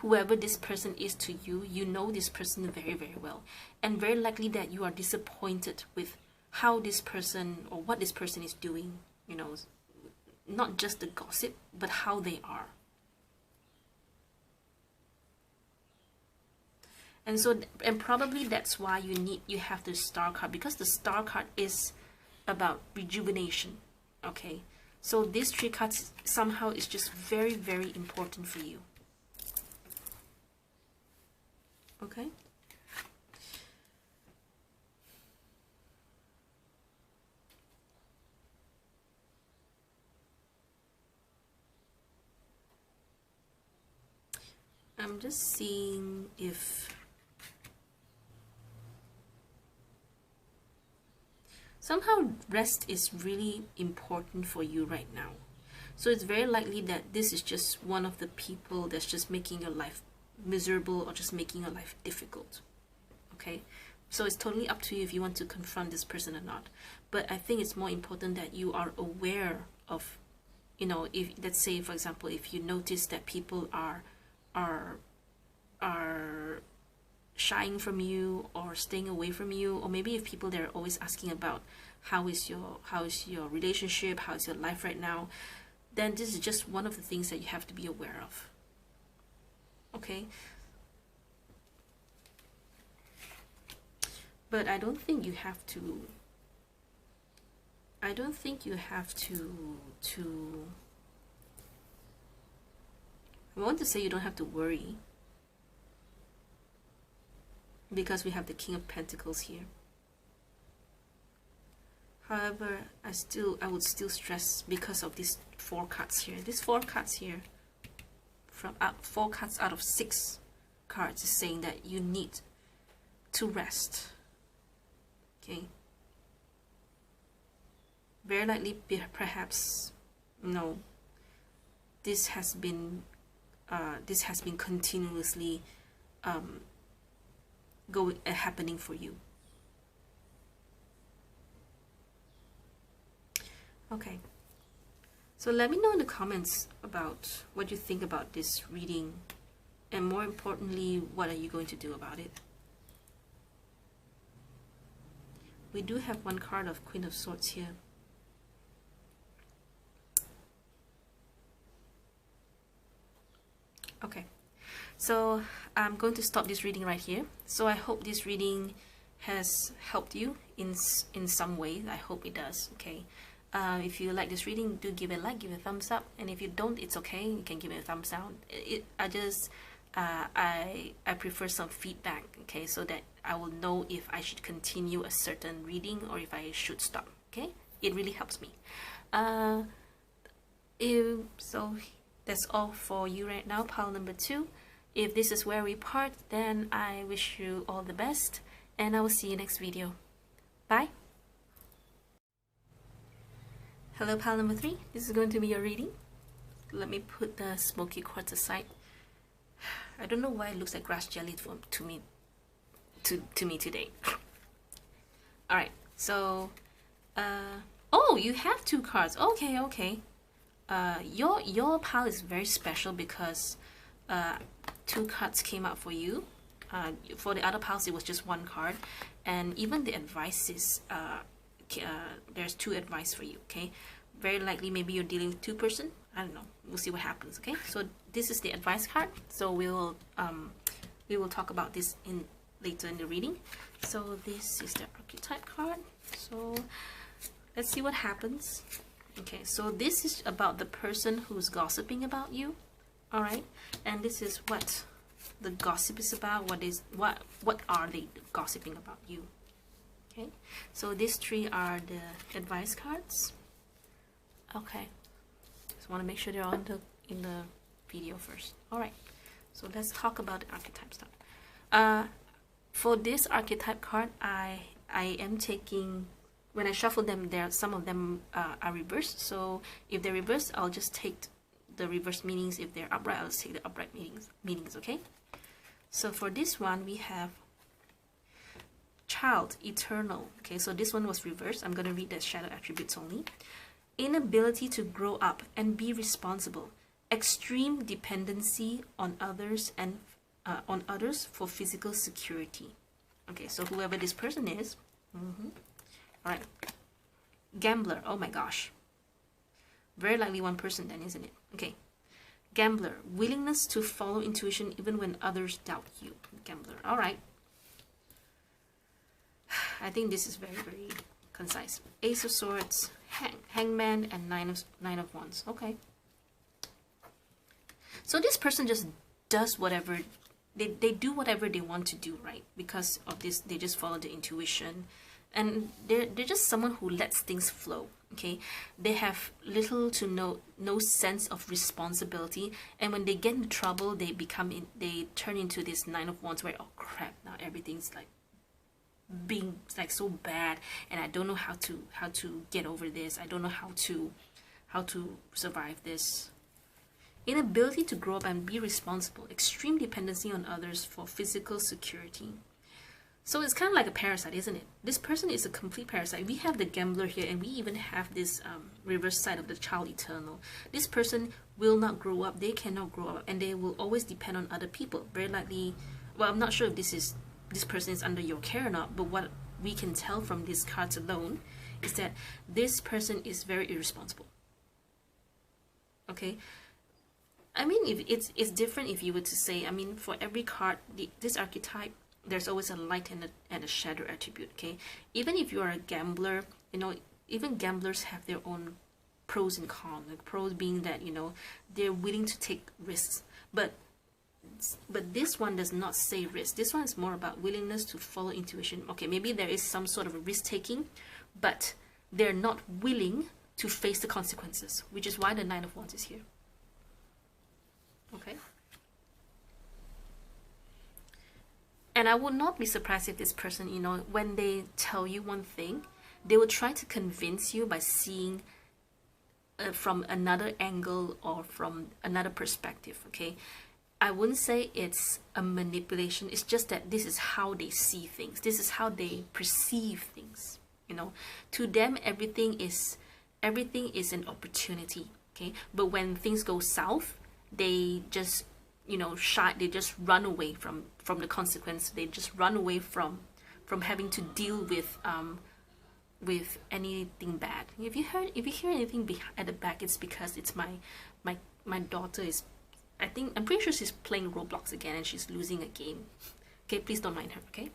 whoever this person is to you, you know this person very, very well, and very likely that you are disappointed with how this person or what this person is doing, you know, not just the gossip, but how they are. And so, and probably that's why you have the Star card, because the Star card is about rejuvenation. Okay, so these three cards somehow is just very, very important for you. Okay. I'm just seeing if somehow rest is really important for you right now. So it's very likely that this is just one of the people that's just making your life miserable or just making your life difficult. Okay, so it's totally up to you if you want to confront this person or not, but I think it's more important that you are aware of, you know, if, let's say for example, if you notice that people are shying from you or staying away from you, or maybe if people that are always asking about how is your relationship, how is your life right now, then this is just one of the things that you have to be aware of. Okay, but I don't think you have to I want to say you don't have to worry, because we have the King of Pentacles here. However, I would still stress, because of these 4 cards here. These 4 cards here, from 4 cards out of 6 cards, is saying that you need to rest. Okay. Very likely, perhaps, no, this has been continuously happening for you. Okay, so let me know in the comments about what you think about this reading, and more importantly, what are you going to do about it. We do have one card of Queen of Swords here. Okay, so I'm going to stop this reading right here. So I hope this reading has helped you in some way. I hope it does. Okay, if you like this reading, do give it a like, give it a thumbs up, and if you don't, it's okay, you can give it a thumbs down. I prefer some feedback, okay, so that I will know if I should continue a certain reading or if I should stop. Okay, it really helps me. So that's all for you right now, pile number 2. If this is where we part, then I wish you all the best, and I will see you next video. Bye. Hello, pile number 3. This is going to be your reading. Let me put the smoky quartz aside. I don't know why it looks like grass jelly to me today. Alright, So, oh, you have 2 cards. Okay, okay. Your pile is very special because 2 cards came out for you. For the other piles, it was just 1 card, and even the advice is there's 2 advice for you. Okay, very likely maybe you're dealing with 2 person. I don't know. We'll see what happens. Okay, so this is the advice card. So we will talk about this later in the reading. So this is the archetype card. So let's see what happens. Okay, so this is about the person who's gossiping about you. All right, and this is what the gossip is about. What are they gossiping about you? Okay, so these 3 are the advice cards. Okay, just want to make sure they're on in the video first. All right, so let's talk about the archetype stuff. For this archetype card, I am taking, when I shuffle them, some of them are reversed. So if they're reversed, I'll just take the reverse meanings. If they're upright, I'll take the upright meanings. Okay, so for this one we have child, eternal. Okay, so this one was reversed. I'm going to read the shadow attributes only. Inability to grow up and be responsible, extreme dependency on others and on others for physical security. Okay, so whoever this person is. All right, gambler. Oh my gosh, very likely one person then, isn't it? Okay, gambler, willingness to follow intuition even when others doubt you. Gambler. All right, I think this is very, very concise. Ace of Swords, Hangman, and Nine of Wands. Okay, so this person just does whatever they do, whatever they want to do, right? Because of this, they just follow the intuition, and they're just someone who lets things flow. Okay, they have little to no sense of responsibility, and when they get into trouble, they turn into this 9 of Wands where, oh crap, now everything's like being like so bad, and I don't know how to get over this. I don't know how to survive this. Inability to grow up and be responsible, extreme dependency on others for physical security. So it's kind of like a parasite, isn't it? This person is a complete parasite. We have the gambler here, and we even have this reverse side of the child eternal. This person will not grow up. They cannot grow up, and they will always depend on other people. Very likely, well, I'm not sure if this person is under your care or not, but what we can tell from these cards alone is that this person is very irresponsible. Okay, I mean, if it's different if you were to say, I mean, for every card, this archetype, there's always a light and a shadow attribute. Okay, even if you are a gambler, you know, even gamblers have their own pros and cons. Like pros being that, you know, they're willing to take risks, but this one does not say risk. This one is more about willingness to follow intuition. Okay, maybe there is some sort of a risk taking, but they're not willing to face the consequences, which is why the 9 of Wands is here. Okay, and I would not be surprised if this person, you know, when they tell you one thing, they will try to convince you by seeing from another angle or from another perspective. Okay, I wouldn't say it's a manipulation. It's just that this is how they see things. This is how they perceive things. You know, to them, everything is an opportunity. Okay, but when things go south, they just, you know, they just run away from the consequence. They just run away from having to deal with anything bad. If you hear anything at the back, it's because it's my daughter is, I'm pretty sure she's playing Roblox again and she's losing a game. Okay, please don't mind her. Okay,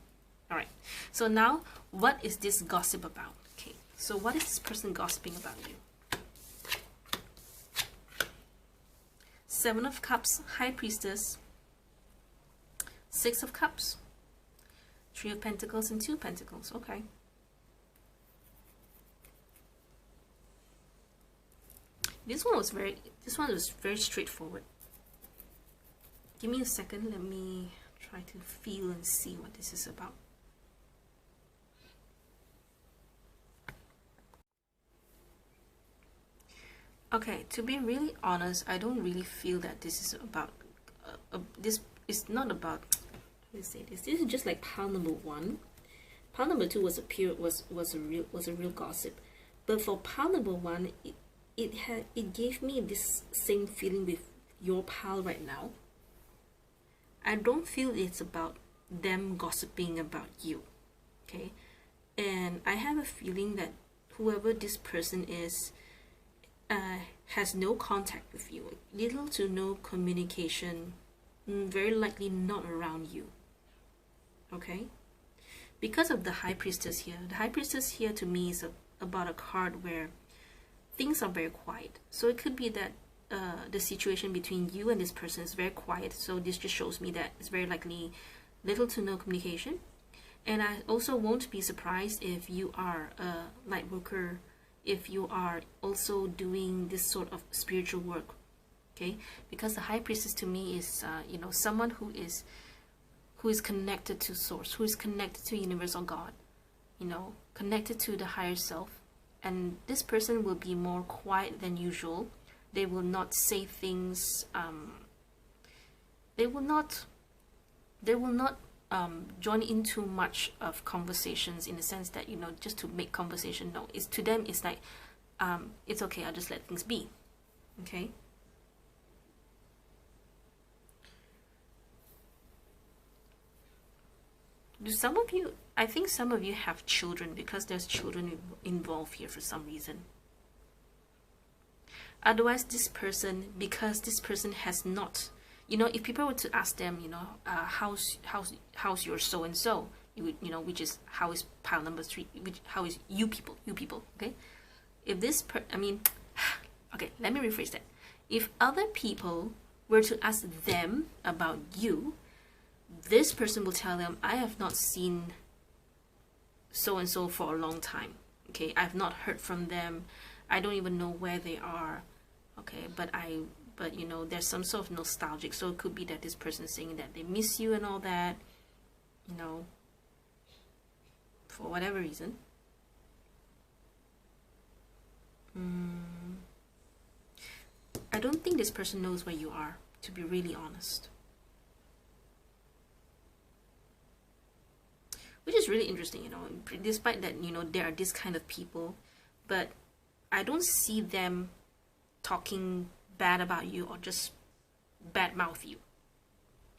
all right, so now what is this gossip about? Okay, so what is this person gossiping about you? 7 of Cups, High Priestess, 6 of Cups, 3 of Pentacles, and 2 Pentacles. Okay, this one was very straightforward. Give me a second, let me try to feel and see what this is about. Okay, to be really honest, I don't really feel that this is about, this is not about, let me say this. This is just like pile number 1. pile number 2 was a real gossip, but for pile number 1, it gave me this same feeling with your pile right now. I don't feel it's about them gossiping about you, okay? And I have a feeling that whoever this person is has no contact with you, little to no communication, very likely not around you, okay? Because of the High Priestess here, the High Priestess here to me is about a card where things are very quiet. So it could be that the situation between you and this person is very quiet. So this just shows me that it's very likely little to no communication. And I also won't be surprised if you are a light worker, if you are also doing this sort of spiritual work, okay? Because the High Priestess to me is, you know, someone who is connected to Source, who is connected to Universal God, you know, connected to the higher self. And this person will be more quiet than usual. They will not say things. They will not join into much of conversations in the sense that, you know, just to make conversation. No, it's to them. It's like, it's okay. I'll just let things be. Okay. Do some of you? I think some of you have children because there's children involved here for some reason. Otherwise, this person, because this person has not, you know, if people were to ask them, you know, how's your so and so, you know, which is how is pile number 3, which how is you people, okay? If this okay, let me rephrase that. If other people were to ask them about you, this person will tell them, I have not seen so and so for a long time. Okay, I've not heard from them. I don't even know where they are. Okay, but you know, there's some sort of nostalgic. So it could be that this person is saying that they miss you and all that, you know, for whatever reason. I don't think this person knows where you are, to be really honest. Which is really interesting, you know, despite that, you know, there are this kind of people, but I don't see them talking bad about you or just badmouth you,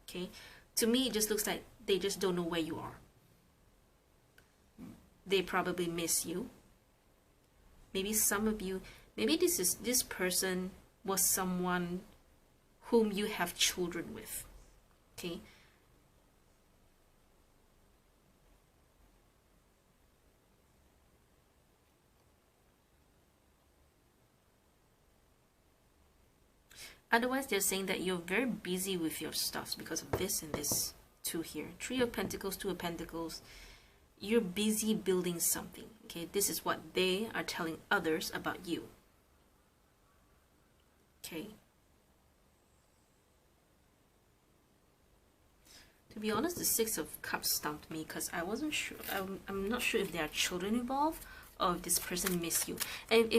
okay? To me, it just looks like they just don't know where you are. They probably miss you. Maybe some of you, maybe this person was someone whom you have children with, okay? Otherwise, they're saying that you're very busy with your stuff because of this and this two here. 3 of Pentacles, 2 of Pentacles. You're busy building something. Okay, this is what they are telling others about you. Okay. To be honest, the 6 of Cups stumped me because I wasn't sure. I'm not sure if there are children involved or if this person misses you. And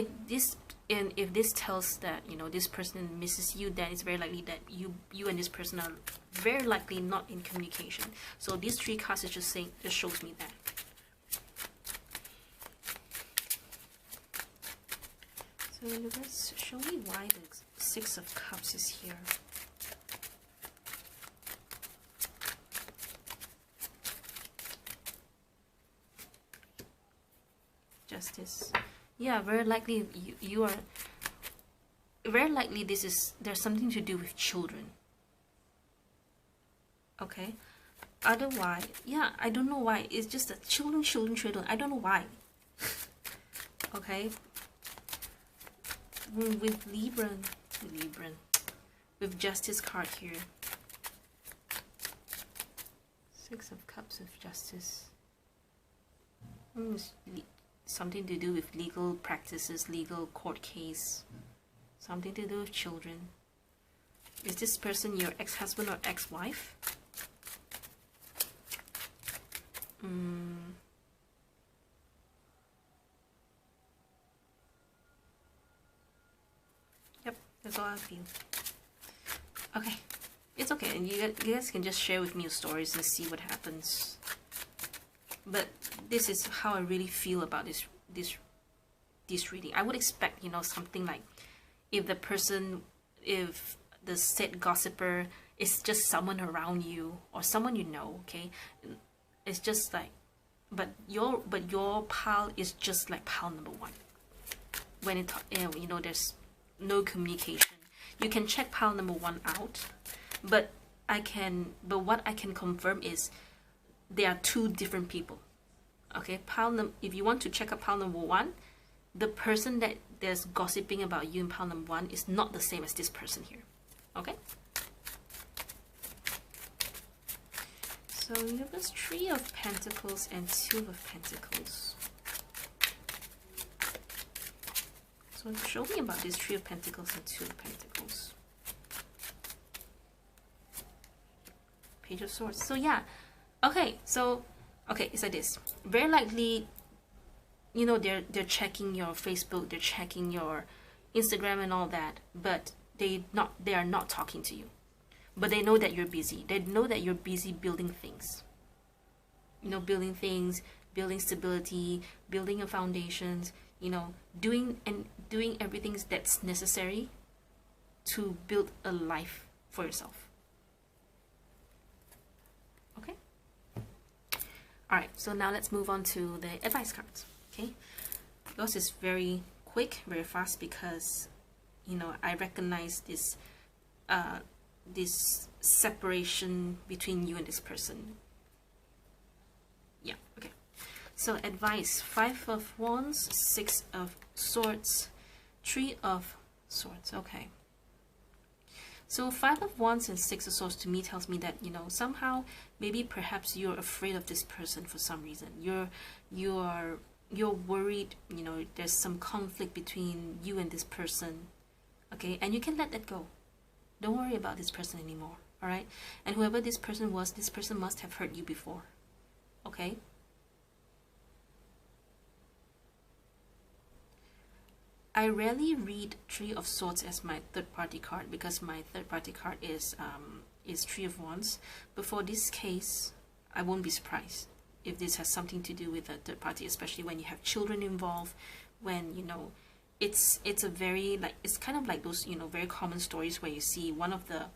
if this tells that, you know, this person misses you, then it's very likely that you and this person are very likely not in communication. So these 3 cards is just shows me that. So let's show me why the 6 of Cups is here. Justice. Yeah, very likely you are very likely there's something to do with children. Okay. Otherwise, yeah, I don't know why. It's just that children. I don't know why. Okay. With Libra, with Justice card here. 6 of Cups of Justice. Something to do with legal practices, legal court case. Something to do with children. Is this person your ex-husband or ex-wife? Yep, that's all I feel. Okay, it's okay. And you guys can just share with me your stories and see what happens. But this is how I really feel about this reading. I would expect, you know, something like, if the said gossiper is just someone around you or someone you know, okay, it's just like, but your pal is just like pal number one. When it, you know, there's no communication, you can check pal number one out, but what I can confirm is they are two different people. Okay, if you want to check out pal number one, the person that there's gossiping about you in pal number one is not the same as this person here. Okay, so Universe, 3 of Pentacles and 2 of Pentacles. So show me about this 3 of Pentacles and 2 of Pentacles. Page of Swords. So yeah, okay, so okay, it's like this. Very likely, you know, they're checking your Facebook, they're checking your Instagram and all that, but they are not talking to you. But they know that you're busy. They know that you're busy building things. You know, building things, building stability, building your foundations, you know, doing everything that's necessary to build a life for yourself. Okay? Alright, so now let's move on to the advice cards. Okay? Yours is very quick, very fast, because, you know, I recognize this this separation between you and this person. Yeah, okay. So advice, 5 of Wands, 6 of Swords, 3 of Swords. Okay. So 5 of Wands and 6 of Swords to me tells me that, you know, somehow, maybe perhaps you're afraid of this person for some reason. You're worried, you know, there's some conflict between you and this person. Okay, and you can let that go. Don't worry about this person anymore. All right, and whoever this person was, this person must have hurt you before. Okay. I rarely read 3 of Swords as my third party card, because my third party card is 3 of Wands. But for this case, I won't be surprised if this has something to do with a third party, especially when you have children involved, when, you know, it's a very, like, it's kind of like those, you know, very common stories where you see one of the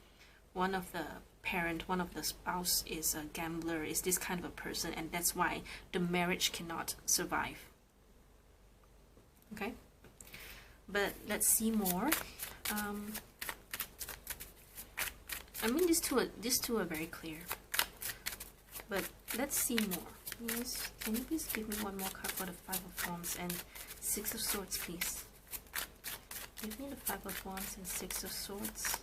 parent, one of the spouse is a gambler, is this kind of a person, and that's why the marriage cannot survive. Okay, but let's see more. I mean, these two are very clear, but let's see more. Yes, can you please give me one more card for the 5 of Wands and 6 of Swords, please? Give me the 5 of Wands and 6 of Swords.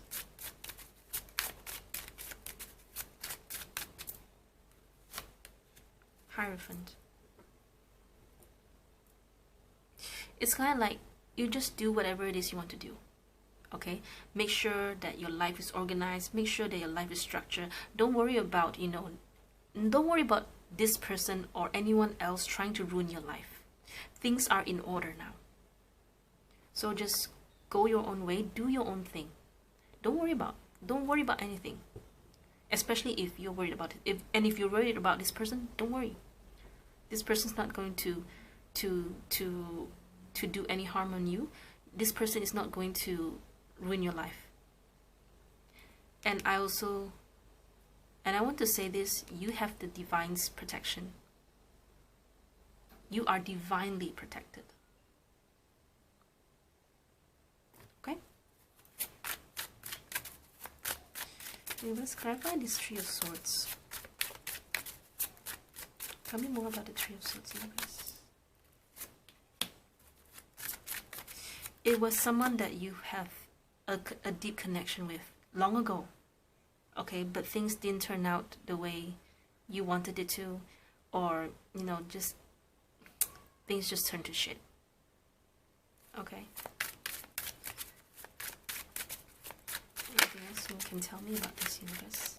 Hierophant. It's kind of like you just do whatever it is you want to do. Okay, make sure that your life is organized, make sure that your life is structured. Don't worry about, you know, don't worry about this person or anyone else trying to ruin your life. Things are in order now. So just go your own way, do your own thing. Don't worry about anything. Especially if you're worried about it. If you're worried about this person, don't worry. This person's not going to do any harm on you. This person is not going to ruin your life. And I want to say this, you have the divine's protection. You are divinely protected. Okay? Okay, let's clarify this 3 of Swords. Tell me more about the 3 of Swords, universe. It was someone that you have a deep connection with long ago. Okay, but things didn't turn out the way you wanted it to, or, you know, just things just turned to shit. Okay. Anything else you can tell me about this, universe?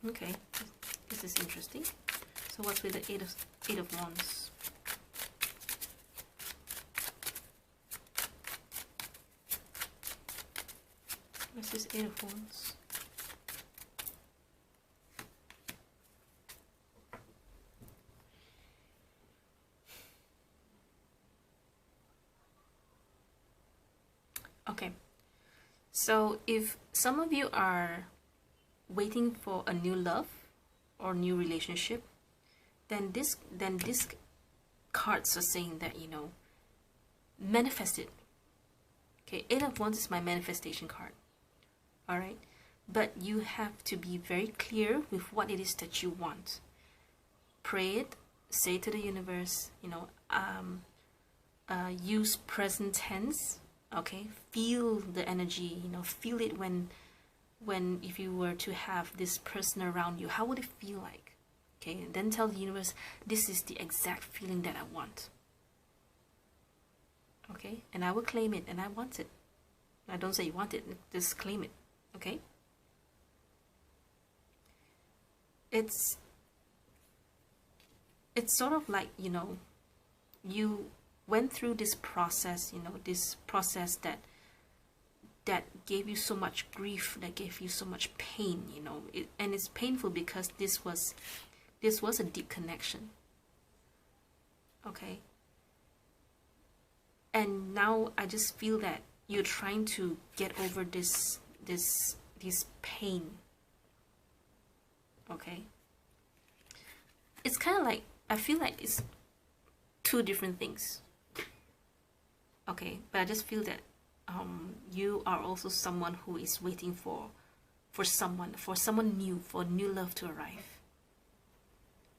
Okay, this is interesting. So what's with the 8 of Wands? What's this 8 of Wands? Okay, so if some of you are waiting for a new love or new relationship, then this cards are saying that, you know, manifest it. Okay, 8 of Wands is my manifestation card. All right, but you have to be very clear with what it is that you want. Pray it, say to the universe, you know, use present tense. Okay, feel the energy, you know, feel it when if you were to have this person around you, how would it feel like? Okay, and then tell the universe, this is the exact feeling that I want. Okay, and I will claim it, and I want it. I don't say you want it, just claim it. Okay, it's sort of like, you know, you went through this process, you know, this process that gave you so much grief, that gave you so much pain, you know, and it's painful because this was a deep connection. Okay, and now I just feel that you're trying to get over this pain. Okay, it's kind of like, I feel like it's two different things. Okay, but I just feel that you are also someone who is waiting for someone new, for new love to arrive.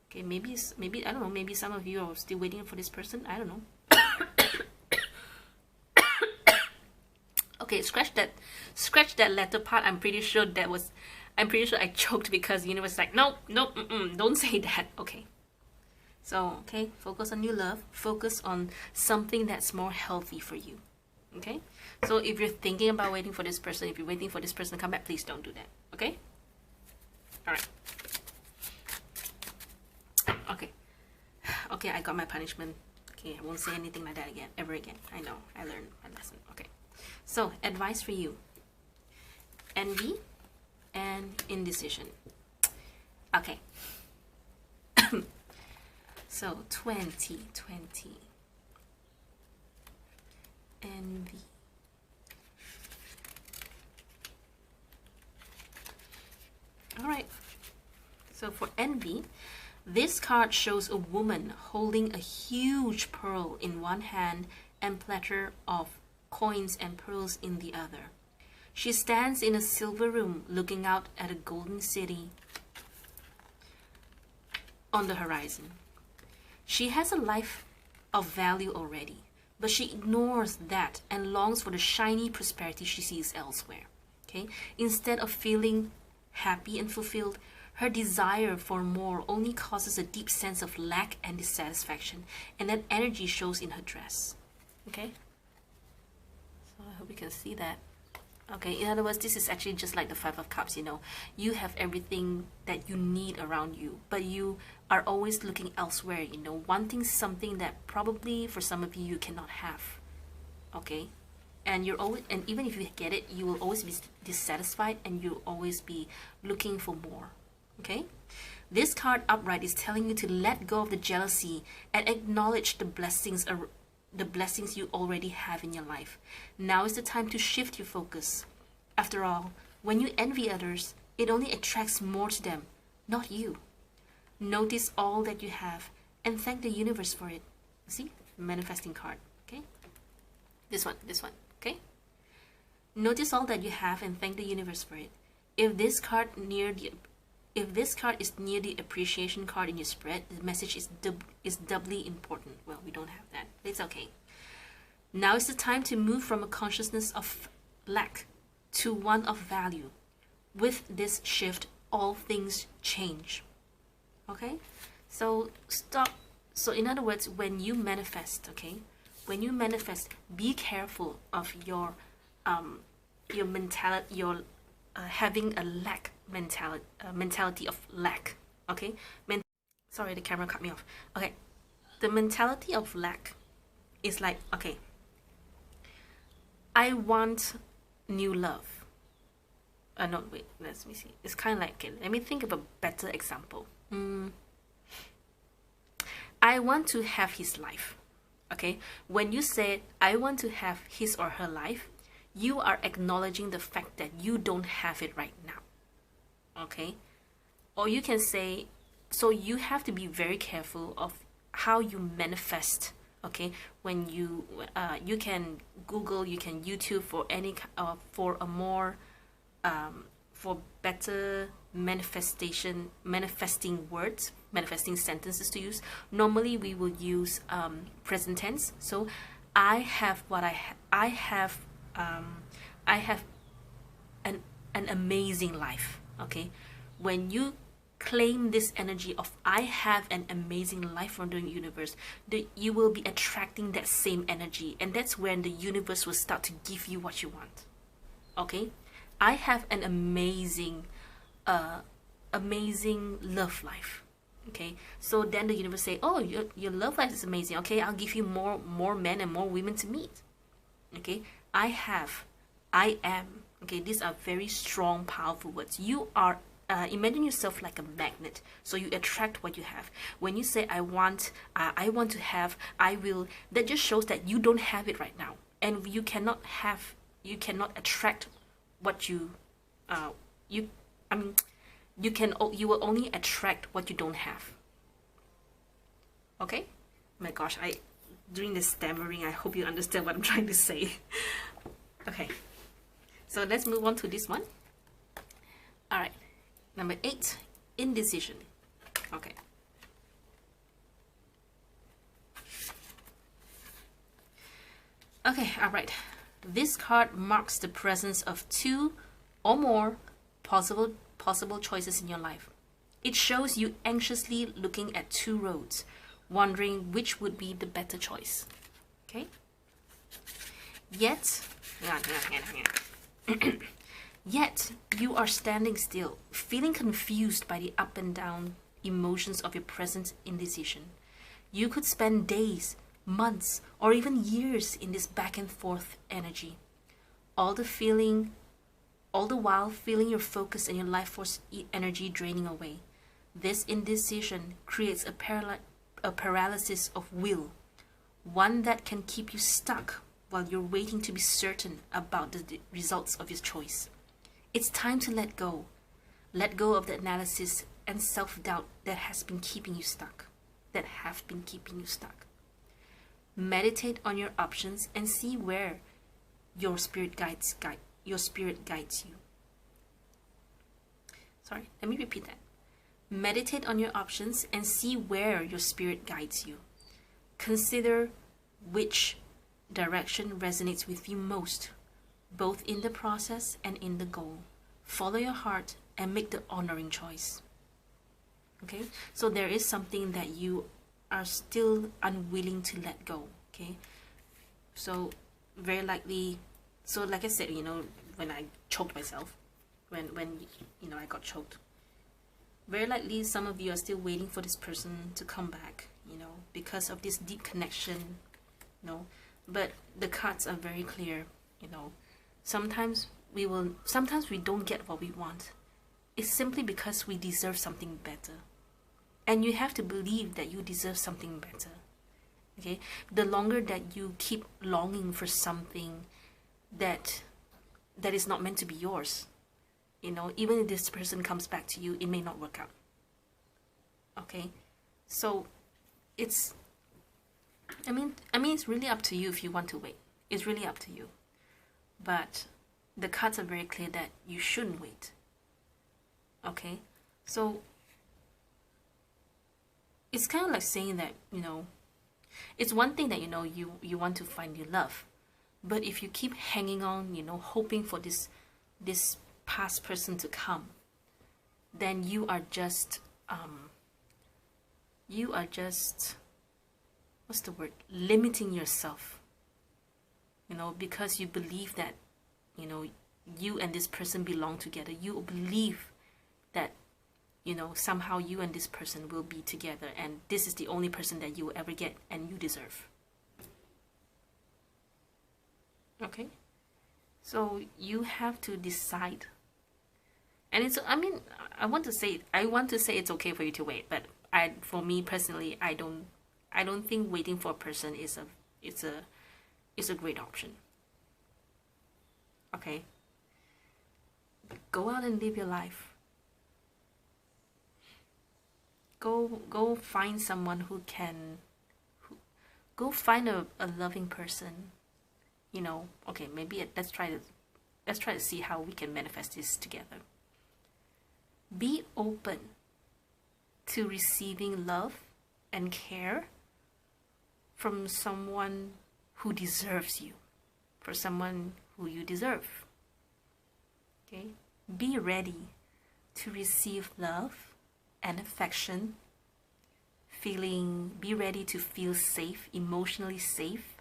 Okay, maybe I don't know, maybe some of you are still waiting for this person, I don't know. Okay, scratch that latter part. I'm pretty sure I choked because the universe was like, no, don't say that. Okay, so okay, focus on new love, focus on something that's more healthy for you. Okay, so if you're thinking about waiting for this person, if you're waiting for this person to come back, please don't do that. Okay, all right. Okay, I got my punishment. Okay, I won't say anything like that again, ever again. I know, I learned my lesson. Okay, so advice for you: envy and indecision. Okay. So 2020, envy. All right, so for envy, this card shows a woman holding a huge pearl in one hand and platter of coins and pearls in the other. She stands in a silver room looking out at a golden city on the horizon. She has a life of value already, but she ignores that and longs for the shiny prosperity she sees elsewhere. Okay? Instead of feeling happy and fulfilled, her desire for more only causes a deep sense of lack and dissatisfaction, and that energy shows in her dress. Okay? So I hope you can see that. Okay, in other words, this is actually just like the Five of Cups, you know. You have everything that you need around you, but you are always looking elsewhere, you know, wanting something that probably for some of you, you cannot have. Okay? And you're always, and even if you get it, you will always be dissatisfied and you'll always be looking for more. Okay? This card upright is telling you to let go of the jealousy and acknowledge the blessings you already have in your life. Now is the time to shift your focus. After all, when you envy others, it only attracts more to them, not you. Notice all that you have and thank the universe for it. See? Manifesting card. Okay? This one. Okay? Notice all that you have and thank the universe for it. If this card is near the appreciation card in your spread, the message is doubly important. Well, we don't have that. It's okay. Now is the time to move from a consciousness of lack to one of value. With this shift, all things change. Okay? So stop. So in other words, when you manifest, okay? When you manifest, be careful of your mentality, having a lack mentality of lack. Okay? Sorry, the camera cut me off. Okay. The mentality of lack is like, okay, I want new love. no, wait, let me see. It's kind of like, okay, let me think of a better example. I want to have his life. Okay, when you say I want to have his or her life, you are acknowledging the fact that you don't have it right now. Okay, or you can say, so you have to be very careful of how you manifest. Okay, when you you can Google, you can YouTube for any for a more for better manifesting words, manifesting sentences to use. Normally we will use present tense. So I have what I have an amazing life. Okay, when you claim this energy of I have an amazing life from the universe, you will be attracting that same energy, and that's when the universe will start to give you what you want. Okay, I have an amazing love life. Okay, so then the universe say, oh, your love life is amazing. Okay, I'll give you more men and more women to meet. Okay, I am. Okay, these are very strong, powerful words. You are imagine yourself like a magnet, so you attract what you have. When you say I want to have, I will, that just shows that you don't have it right now, and you cannot attract what you you will only attract what you don't have. Okay, my gosh, during the stammering, I hope you understand what I'm trying to say. Okay, so let's move on to this one. All right, number 8, indecision. Okay, all right, this card marks the presence of 2 or more possible choices in your life. It shows you anxiously looking at 2 roads, wondering which would be the better choice. Okay, yet yet you are standing still, feeling confused by the up and down emotions of your present indecision. You could spend days, months, or even years in this back and forth energy, all the while feeling your focus and your life force energy draining away. This indecision creates a paralysis of will, one that can keep you stuck while you're waiting to be certain about the results of your choice. It's time to let go. Let go of the analysis and self-doubt that has been keeping you stuck. Meditate on your options and see where your spirit guides you. Sorry, let me repeat that. Meditate on your options and see where your spirit guides you. Consider which direction resonates with you most, both in the process and in the goal. Follow your heart and make the honoring choice. Okay, so there is something that you are still unwilling to let go. Okay, so very likely, so like I said, when I choked myself, when I got choked, very likely some of you are still waiting for this person to come back, because of this deep connection, but the cards are very clear. Sometimes we don't get what we want. It's simply because we deserve something better, and you have to believe that you deserve something better. Okay, the longer that you keep longing for something that is not meant to be yours, even if this person comes back to you, it may not work out. Okay, so it's it's really up to you if you want to wait. It's really up to you, but the cards are very clear that you shouldn't wait. Okay, so it's kind of like saying that it's one thing that you want to find your love, but if you keep hanging on, hoping for this past person to come, then you are just what's the word, limiting yourself, because you believe that you and this person belong together. You believe that somehow you and this person will be together, and this is the only person that you will ever get and you deserve. Okay, so you have to decide And it's, I mean, I want to say it's okay for you to wait, but for me personally, I don't think waiting for a person is a great option. Okay? Go out and live your life. Go find someone go find a loving person. You know, okay, maybe let's try to see how we can manifest this together. Be open to receiving love and care from someone who deserves you, for someone who you deserve. Okay? Be ready to receive love and affection. Be ready to feel safe, emotionally safe,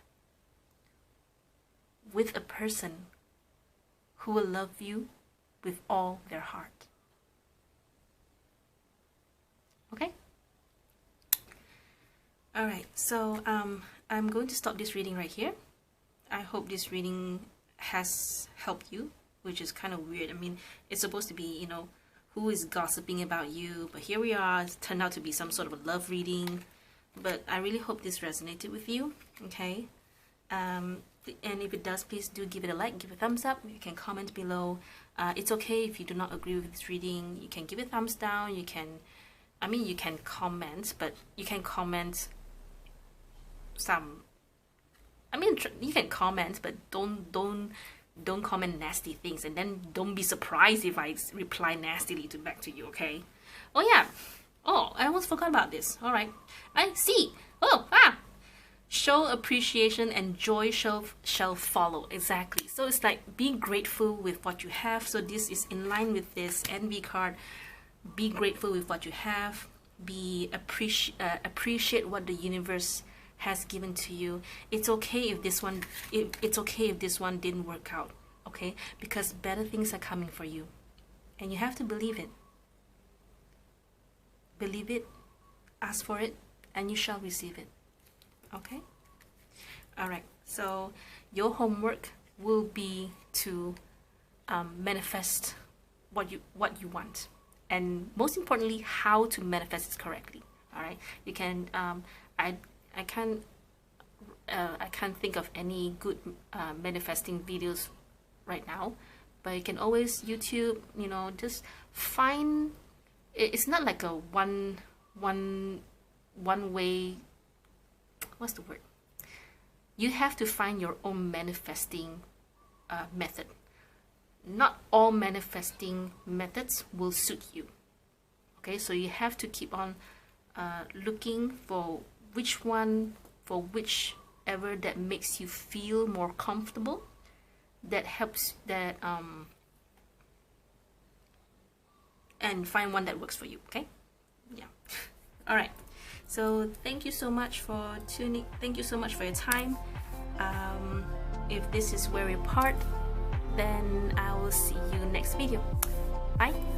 with a person who will love you with all their heart. Okay? Alright, so I'm going to stop this reading right here. I hope this reading has helped you, which is kind of weird. I mean, it's supposed to be, you know, who is gossiping about you, but here we are. It turned out to be some sort of a love reading, but I really hope this resonated with you. Okay, and if it does, please do give it a like, give a thumbs up. You can comment below. It's okay if you do not agree with this reading. You can give it a thumbs down. You can, I mean, you can comment, but you can comment some, I mean, you can comment, but don't comment nasty things, and then don't be surprised if I reply nastily back to you, okay? Oh yeah, oh, I almost forgot about this. All right, I see. Show appreciation and joy shall follow. Exactly. So it's like, be grateful with what you have. So this is in line with this envy card. Be grateful with what you have. Appreciate what the universe has given to you. It's okay if this one didn't work out, okay? Because better things are coming for you, and you have to believe it. Believe it, ask for it, and you shall receive it. Okay? All right. So your homework will be to manifest what you want, and most importantly, how to manifest it correctly. All right. You can I can't think of any good manifesting videos right now, but you can always YouTube, you know, just find, it's not like a one way, what's the word? You have to find your own manifesting method. Not all manifesting methods will suit you. Okay, so you have to keep on looking for whichever that makes you feel more comfortable, that helps, and find one that works for you. Okay, yeah. All right, so thank you so much for tuning. Thank you so much for your time. If this is where we part, then I will see you next video. Bye.